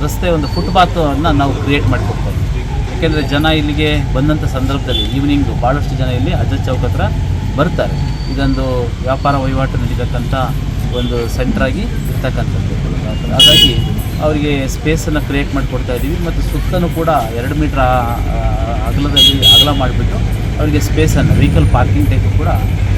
ರಸ್ತೆ ಒಂದು ಫುಟ್ಪಾತನ್ನು ನಾವು ಕ್ರಿಯೇಟ್ ಮಾಡಿಕೊಡ್ತಾ ಇದ್ದೀವಿ. ಯಾಕೆಂದರೆ ಜನ ಇಲ್ಲಿಗೆ ಬಂದಂಥ ಸಂದರ್ಭದಲ್ಲಿ ಈವ್ನಿಂಗು ಭಾಳಷ್ಟು ಜನ ಇಲ್ಲಿ ಅಜ್ಜ ಚೌಕ್ ಹತ್ರ ಬರ್ತಾರೆ. ಇದೊಂದು ವ್ಯಾಪಾರ ವಹಿವಾಟು ನಡೀತಕ್ಕಂಥ ಒಂದು ಸೆಂಟ್ರಾಗಿ ಇರ್ತಕ್ಕಂಥದ್ದು. ಹಾಗಾಗಿ ಅವರಿಗೆ ಸ್ಪೇಸನ್ನು ಕ್ರಿಯೇಟ್ ಮಾಡಿಕೊಡ್ತಾ ಇದ್ದೀವಿ. ಮತ್ತು ಸುತ್ತಲೂ ಕೂಡ 2 ಮೀಟ್ರ್ ಅಗಲ ಮಾಡಿಬಿಟ್ಟು ಅವರಿಗೆ ಸ್ಪೇಸನ್ನು ವೆಹಿಕಲ್ ಪಾರ್ಕಿಂಗ್ ಟೈಪ್ ಕೂಡ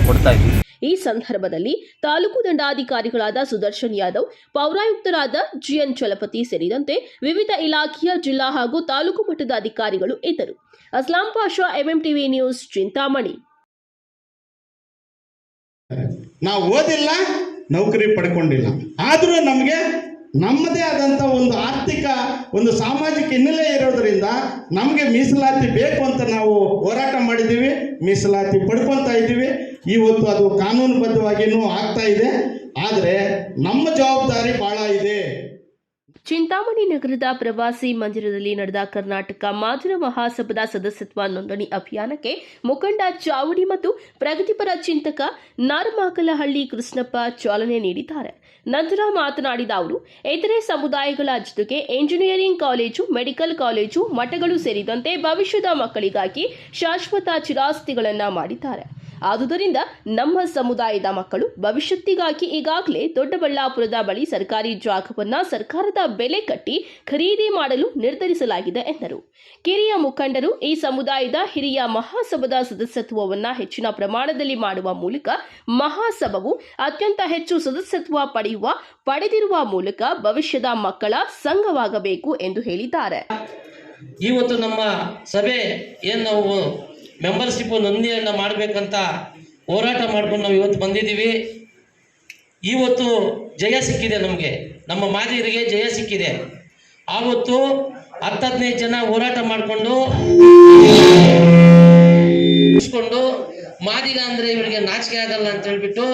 ಕೊಡ್ತಾ ಇದ್ದೀವಿ. ಈ ಸಂದರ್ಭದಲ್ಲಿ ತಾಲೂಕು ದಂಡಾಧಿಕಾರಿಗಳಾದ ಸುದರ್ಶನ್ ಯಾದವ್, ಪೌರಾಯುಕ್ತರಾದ ಜಿಎನ್ ಚಲಪತಿ ಸೇರಿದಂತೆ ವಿವಿಧ ಇಲಾಖೆಯ ಜಿಲ್ಲಾ ಹಾಗೂ ತಾಲೂಕು ಮಟ್ಟದ ಅಧಿಕಾರಿಗಳು ಇದ್ದರು. Aslam Pasha, MMTV news, Chintamani. ನಾವು ಓದಿಲ್ಲ, ನೌಕರಿ ಪಡ್ಕೊಂಡಿಲ್ಲ, ಆದರೂ ನಮಗೆ ನಮ್ಮದೇ ಆದಂಥ ಒಂದು ಆರ್ಥಿಕ ಒಂದು ಸಾಮಾಜಿಕ ಹಿನ್ನೆಲೆ ಇರೋದರಿಂದ ನಮಗೆ ಮೀಸಲಾತಿ ಬೇಕು ಅಂತ ನಾವು ಹೋರಾಟ ಮಾಡಿದ್ದೀವಿ. ಮೀಸಲಾತಿ ಪಡ್ಕೊತಾ ಇದ್ದೀವಿ. ಇವತ್ತು ಅದು ಕಾನೂನುಬದ್ಧವಾಗಿಯೂ ಆಗ್ತಾ ಇದೆ. ಆದರೆ ನಮ್ಮ ಜವಾಬ್ದಾರಿ ಭಾಳ ಇದೆ. ಚಿಂತಾಮಣಿ ನಗರದ ಪ್ರವಾಸಿ ಮಂದಿರದಲ್ಲಿ ನಡೆದ ಕರ್ನಾಟಕ ಮಾದಿರ ಮಹಾಸಭಾದ ಸದಸ್ಯತ್ವ ನೋಂದಣಿ ಅಭಿಯಾನಕ್ಕೆ ಮುಖಂಡ ಚಾವುಡಿ ಮತ್ತು ಪ್ರಗತಿಪರ ಚಿಂತಕ ನಾರಮಾಕಲಹಳ್ಳಿ ಕೃಷ್ಣಪ್ಪ ಚಾಲನೆ ನೀಡಿದ್ದಾರೆ. ನಂತರ ಮಾತನಾಡಿದ ಅವರು, ಇತರೆ ಸಮುದಾಯಗಳ ಜೊತೆಗೆ ಎಂಜಿನಿಯರಿಂಗ್ ಕಾಲೇಜು, ಮೆಡಿಕಲ್ ಕಾಲೇಜು, ಮಠಗಳು ಸೇರಿದಂತೆ ಭವಿಷ್ಯದ ಮಕ್ಕಳಿಗಾಗಿ ಶಾಶ್ವತ ಚಿರಾಸ್ತಿಗಳನ್ನು ಮಾಡಿದ್ದಾರೆ. ಆದುದರಿಂದ ನಮ್ಮ ಸಮುದಾಯದ ಮಕ್ಕಳು ಭವಿಷ್ಯತ್ತಿಗಾಗಿ ಈಗಾಗಲೇ ದೊಡ್ಡಬಳ್ಳಾಪುರದ ಬಳಿ ಸರ್ಕಾರಿ ಜಾಗವನ್ನು ಸರ್ಕಾರದ ಬೆಲೆ ಕಟ್ಟಿ ಖರೀದಿ ಮಾಡಲು ನಿರ್ಧರಿಸಲಾಗಿದೆ ಎಂದರು. ಕಿರಿಯ ಮುಖಂಡರು ಈ ಸಮುದಾಯದ ಹಿರಿಯ ಮಹಾಸಭಾದ ಸದಸ್ಯತ್ವವನ್ನು ಹೆಚ್ಚಿನ ಪ್ರಮಾಣದಲ್ಲಿ ಮಾಡುವ ಮೂಲಕ ಮಹಾಸಭಾವು ಅತ್ಯಂತ ಹೆಚ್ಚು ಸದಸ್ಯತ್ವ ಪಡೆದಿರುವ ಮೂಲಕ ಭವಿಷ್ಯದ ಮಕ್ಕಳ ಸಂಘವಾಗಬೇಕು ಎಂದು ಹೇಳಿದ್ದಾರೆ. ಇವತ್ತು ನಮ್ಮ ಸಭೆ ಏನು ನಾವು ಮೆಂಬರ್ಶಿಪ್ ನೋಂದಣಿಯನ್ನು ಮಾಡಬೇಕಂತ ಹೋರಾಟ ಮಾಡ್ಕೊಂಡು ನಾವು ಇವತ್ತು ಬಂದಿದ್ದೀವಿ. ಇವತ್ತು ಜಯ ಸಿಕ್ಕಿದೆ, ನಮಗೆ ನಮ್ಮ ಮಾದಿಗರಿಗೆ ಜಯ ಸಿಕ್ಕಿದೆ. ಆವತ್ತು 10-15 ಜನ ಹೋರಾಟ ಮಾಡಿಕೊಂಡು ಮಾದಿಗ ಅಂದರೆ ಇವರಿಗೆ ನಾಚಿಕೆ ಆಗಲ್ಲ ಅಂತ ಹೇಳ್ಬಿಟ್ಟು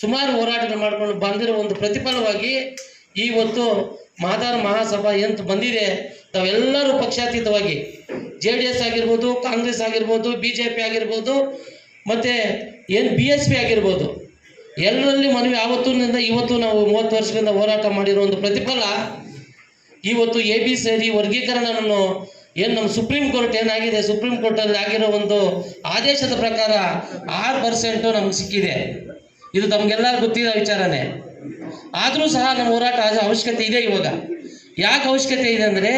ಸುಮಾರು ಹೋರಾಟಗಳು ಮಾಡ್ಕೊಂಡು ಬಂದಿರೋ ಒಂದು ಪ್ರತಿಫಲವಾಗಿ ಇವತ್ತು ಮಾದಾರ ಮಹಾಸಭಾ ಎಂತ ಬಂದಿದೆ. ತಾವೆಲ್ಲರೂ ಪಕ್ಷಾತೀತವಾಗಿ JDS ಆಗಿರ್ಬೋದು, ಕಾಂಗ್ರೆಸ್ ಆಗಿರ್ಬೋದು, BJP ಆಗಿರ್ಬೋದು, ಮತ್ತು BSP ಆಗಿರ್ಬೋದು, ಎಲ್ಲರಲ್ಲಿ ಮನವಿ ಆವತ್ತಿನಿಂದ ಇವತ್ತು ನಾವು 30 ವರ್ಷಗಳಿಂದ ಹೋರಾಟ ಮಾಡಿರೋ ಒಂದು ಪ್ರತಿಫಲ ಇವತ್ತು ABCD ವರ್ಗೀಕರಣವನ್ನು ಏನು ನಮ್ಮ ಸುಪ್ರೀಂ ಕೋರ್ಟ್ ಏನಾಗಿದೆ, ಸುಪ್ರೀಂ ಕೋರ್ಟಲ್ಲಿ ಆಗಿರೋ ಒಂದು ಆದೇಶದ ಪ್ರಕಾರ 6% ನಮ್ಗೆ ಸಿಕ್ಕಿದೆ. ಇದು ತಮಗೆಲ್ಲರೂ ಗೊತ್ತಿರೋ ವಿಚಾರನೇ. ಆದರೂ ಸಹ ನಮ್ಮ ಹೋರಾಟ ಅವಶ್ಯಕತೆ ಇದೆ. ಇವಾಗ ಯಾಕೆ ಅವಶ್ಯಕತೆ ಇದೆ ಅಂದರೆ,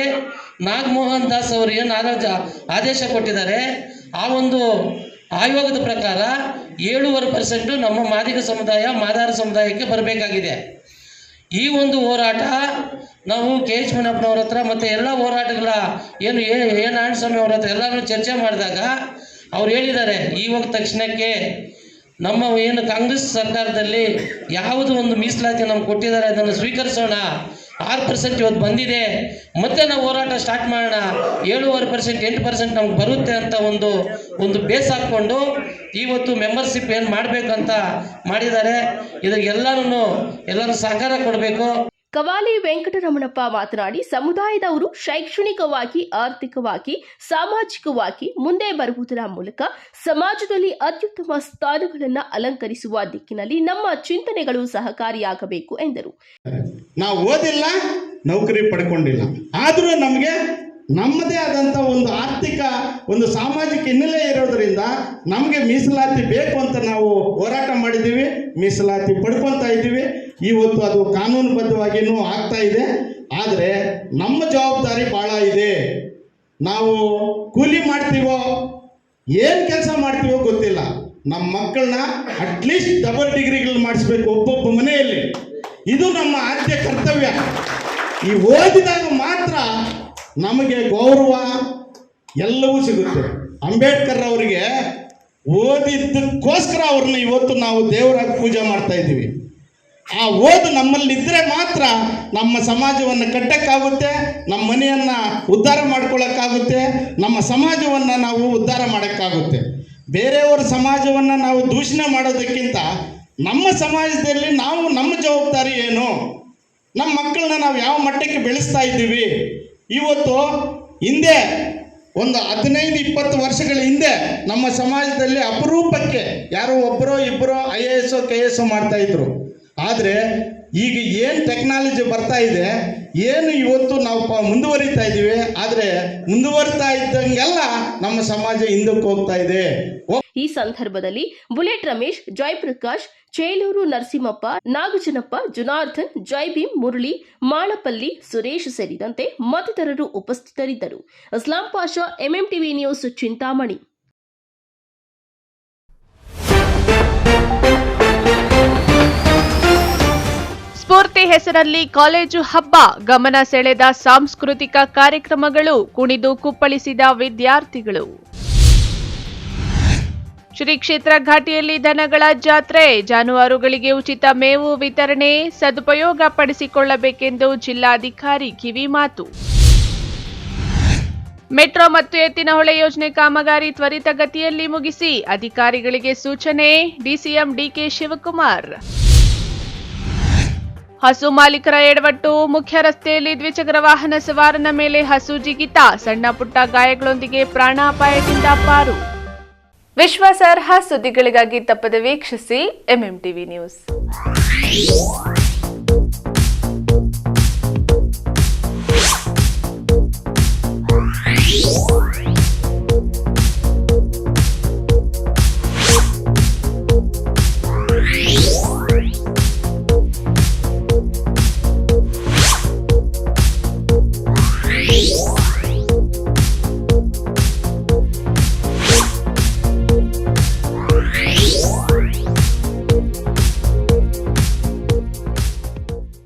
ನಾಗಮೋಹನ್ ದಾಸ್ ಅವರು ಏನು ಆದೇಶ ಕೊಟ್ಟಿದ್ದಾರೆ, ಆ ಒಂದು ಆಯೋಗದ ಪ್ರಕಾರ 7.5% ನಮ್ಮ ಮಾದಿಗ ಸಮುದಾಯ, ಮಾದಾರ ಸಮುದಾಯಕ್ಕೆ ಬರಬೇಕಾಗಿದೆ. ಈ ಒಂದು ಹೋರಾಟ ನಾವು KH ಮುನಿಯಪ್ಪನವ್ರ ಹತ್ರ ಮತ್ತು ಎಲ್ಲ ಹೋರಾಟಗಳ ಏನು ನಾರಾಯಣ ಸ್ವಾಮಿ ಅವ್ರ ಹತ್ರ ಎಲ್ಲರೂ ಚರ್ಚೆ ಮಾಡಿದಾಗ ಅವ್ರು ಹೇಳಿದ್ದಾರೆ, ಇವಾಗ ತಕ್ಷಣಕ್ಕೆ ನಮ್ಮ ಏನು ಕಾಂಗ್ರೆಸ್ ಸರ್ಕಾರದಲ್ಲಿ ಯಾವುದು ಒಂದು ಮೀಸಲಾತಿ ನಮ್ಗೆ ಕೊಟ್ಟಿದ್ದಾರೆ ಅದನ್ನು ಸ್ವೀಕರಿಸೋಣ. 6% ಇವತ್ತು ಬಂದಿದೆ, ಮತ್ತೆ ನಾವು ಹೋರಾಟ ಸ್ಟಾರ್ಟ್ ಮಾಡೋಣ. 7.5%, 8% ನಮ್ಗೆ ಬರುತ್ತೆ ಅಂತ ಒಂದು ಬೇಸ್ ಹಾಕ್ಕೊಂಡು ಇವತ್ತು ಮೆಂಬರ್ಶಿಪ್ ಏನು ಮಾಡಬೇಕಂತ ಮಾಡಿದ್ದಾರೆ. ಇದಕ್ಕೆ ಎಲ್ಲರೂ ಸಹಕಾರ ಕೊಡಬೇಕು. ಕವಾಲಿ ವೆಂಕಟರಮಣಪ್ಪ ಮಾತನಾಡಿ, ಸಮುದಾಯದವರು ಶೈಕ್ಷಣಿಕವಾಗಿ, ಆರ್ಥಿಕವಾಗಿ, ಸಾಮಾಜಿಕವಾಗಿ ಮುಂದೆ ಬರುವುದರ ಮೂಲಕ ಸಮಾಜದಲ್ಲಿ ಅತ್ಯುತ್ತಮ ಸ್ಥಾನಗಳನ್ನು ಅಲಂಕರಿಸುವ ದಿಕ್ಕಿನಲ್ಲಿ ನಮ್ಮ ಚಿಂತನೆಗಳು ಸಹಕಾರಿಯಾಗಬೇಕು ಎಂದರು. ನಾವು ಓದಿಲ್ಲ, ನೌಕರಿ ಪಡ್ಕೊಂಡಿಲ್ಲ, ಆದರೂ ನಮಗೆ ನಮ್ಮದೇ ಆದಂಥ ಒಂದು ಆರ್ಥಿಕ ಒಂದು ಸಾಮಾಜಿಕ ಹಿನ್ನೆಲೆ ಇರೋದರಿಂದ ನಮಗೆ ಮೀಸಲಾತಿ ಬೇಕು ಅಂತ ನಾವು ಹೋರಾಟ ಮಾಡಿದ್ದೀವಿ. ಮೀಸಲಾತಿ ಪಡ್ಕೊತಾ ಇದ್ದೀವಿ. ಇವತ್ತು ಅದು ಕಾನೂನುಬದ್ಧವಾಗಿಯೂ ಆಗ್ತಾ ಇದೆ. ಆದರೆ ನಮ್ಮ ಜವಾಬ್ದಾರಿ ಭಾಳ ಇದೆ. ನಾವು ಕೂಲಿ ಮಾಡ್ತೀವೋ ಏನು ಕೆಲಸ ಮಾಡ್ತೀವೋ ಗೊತ್ತಿಲ್ಲ, ನಮ್ಮ ಮಕ್ಕಳನ್ನ ಅಟ್ಲೀಸ್ಟ್ ಡಬಲ್ ಡಿಗ್ರಿಗಳು ಮಾಡಿಸ್ಬೇಕು ಒಬ್ಬೊಬ್ಬ ಮನೆಯಲ್ಲಿ. ಇದು ನಮ್ಮ ಆದ್ಯ ಕರ್ತವ್ಯ. ಈ ಓದಿದಾಗ ಮಾತ್ರ ನಮಗೆ ಗೌರವ ಎಲ್ಲವೂ ಸಿಗುತ್ತೆ. ಅಂಬೇಡ್ಕರ್ ಅವರಿಗೆ ಓದಿದ್ದಕ್ಕೋಸ್ಕರ ಅವ್ರನ್ನ ಇವತ್ತು ನಾವು ದೇವರಾಗಿ ಪೂಜೆ ಮಾಡ್ತಾ ಇದ್ದೀವಿ. ಆ ಓದು ನಮ್ಮಲ್ಲಿದ್ದರೆ ಮಾತ್ರ ನಮ್ಮ ಸಮಾಜವನ್ನು ಕಟ್ಟಕ್ಕಾಗುತ್ತೆ, ನಮ್ಮ ಮನೆಯನ್ನು ಉದ್ಧಾರ ಮಾಡ್ಕೊಳ್ಳೋಕ್ಕಾಗುತ್ತೆ, ನಮ್ಮ ಸಮಾಜವನ್ನು ನಾವು ಉದ್ಧಾರ ಮಾಡೋಕ್ಕಾಗುತ್ತೆ. ಬೇರೆಯವರ ಸಮಾಜವನ್ನು ನಾವು ದೂಷಣೆ ಮಾಡೋದಕ್ಕಿಂತ ನಮ್ಮ ಸಮಾಜದಲ್ಲಿ ನಾವು ನಮ್ಮ ಜವಾಬ್ದಾರಿ ಏನು, ನಮ್ಮ ಮಕ್ಕಳನ್ನ ನಾವು ಯಾವ ಮಟ್ಟಕ್ಕೆ ಬೆಳೆಸ್ತಾ ಇದ್ದೀವಿ. ಇವತ್ತು ಹಿಂದೆ ಒಂದು 15-20 ವರ್ಷಗಳ ಹಿಂದೆ ನಮ್ಮ ಸಮಾಜದಲ್ಲಿ ಅಪರೂಪಕ್ಕೆ ಯಾರೋ ಒಬ್ಬರೋ ಇಬ್ಬರೋ IAS KS ಮಾಡ್ತಾ ಇದ್ರು. ಆದರೆ ಈಗ ಏನು ಟೆಕ್ನಾಲಜಿ ಬರ್ತಾ ಇದೆ, ಏನು ಇವತ್ತು ನಾವು ಮುಂದುವರಿತಾ ಇದ್ದೀವಿ, ಆದರೆ ಮುಂದುವರಿತಾ ಇದ್ದಂಗೆಲ್ಲ ನಮ್ಮ ಸಮಾಜ ಹಿಂದಕ್ಕೆ ಹೋಗ್ತಾ ಇದೆ. ಈ ಸಂದರ್ಭದಲ್ಲಿ ಬುಲೆಟ್ ರಮೇಶ್, ಜಯಪ್ರಕಾಶ್, ಚೇಲೂರು ನರಸಿಂಹಪ್ಪ, ನಾಗಜನಪ್ಪ, ಜುನಾರ್ದನ್, ಜೈಭೀಮ್, ಮುರಳಿ, ಮಾಳಪಲ್ಲಿ, ಸುರೇಶ್ ಸೇರಿದಂತೆ ಮತ್ತಿತರರು ಉಪಸ್ಥಿತರಿದ್ದರು. Aslam Pasha, MMTV news, Chintamani. ಸ್ಫೂರ್ತಿ ಹೆಸರಲ್ಲಿ ಕಾಲೇಜು ಹಬ್ಬ, ಗಮನ ಸೆಳೆದ ಸಾಂಸ್ಕೃತಿಕ ಕಾರ್ಯಕ್ರಮಗಳು, ಕುಣಿದು ಕುಪ್ಪಳಿಸಿದ ವಿದ್ಯಾರ್ಥಿಗಳು. ಶ್ರೀ ಕ್ಷೇತ್ರ ಘಾಟಿಯಲ್ಲಿ ದನಗಳ ಜಾತ್ರೆ, ಜಾನುವಾರುಗಳಿಗೆ ಉಚಿತ ಮೇವು ವಿತರಣೆ, ಸದುಪಯೋಗ ಪಡಿಸಿಕೊಳ್ಳಬೇಕೆಂದು ಜಿಲ್ಲಾಧಿಕಾರಿ ಕಿವಿಮಾತು. ಮೆಟ್ರೋ ಮತ್ತು ಎತ್ತಿನಹೊಳೆ ಯೋಜನೆ ಕಾಮಗಾರಿ ತ್ವರಿತಗತಿಯಲ್ಲಿ ಮುಗಿಸಿ ಅಧಿಕಾರಿಗಳಿಗೆ ಸೂಚನೆ, ಡಿಸಿಎಂ DK ಶಿವಕುಮಾರ್. ಹಸು ಮಾಲೀಕರ ಎಡವಟ್ಟು, ಮುಖ್ಯ ರಸ್ತೆಯಲ್ಲಿ ದ್ವಿಚಕ್ರ ವಾಹನ ಸವಾರನ ಮೇಲೆ ಹಸು ಜಿಗಿತ, ಸಣ್ಣ ಪುಟ್ಟ ಗಾಯಗಳೊಂದಿಗೆ ಪ್ರಾಣಾಪಾಯದಿಂದ ಪಾರು. ವಿಶ್ವಾಸಾರ್ಹ ಸುದ್ದಿಗಳಿಗಾಗಿ ತಪ್ಪದೆ ವೀಕ್ಷಿಸಿ MMTV ನ್ಯೂಸ್.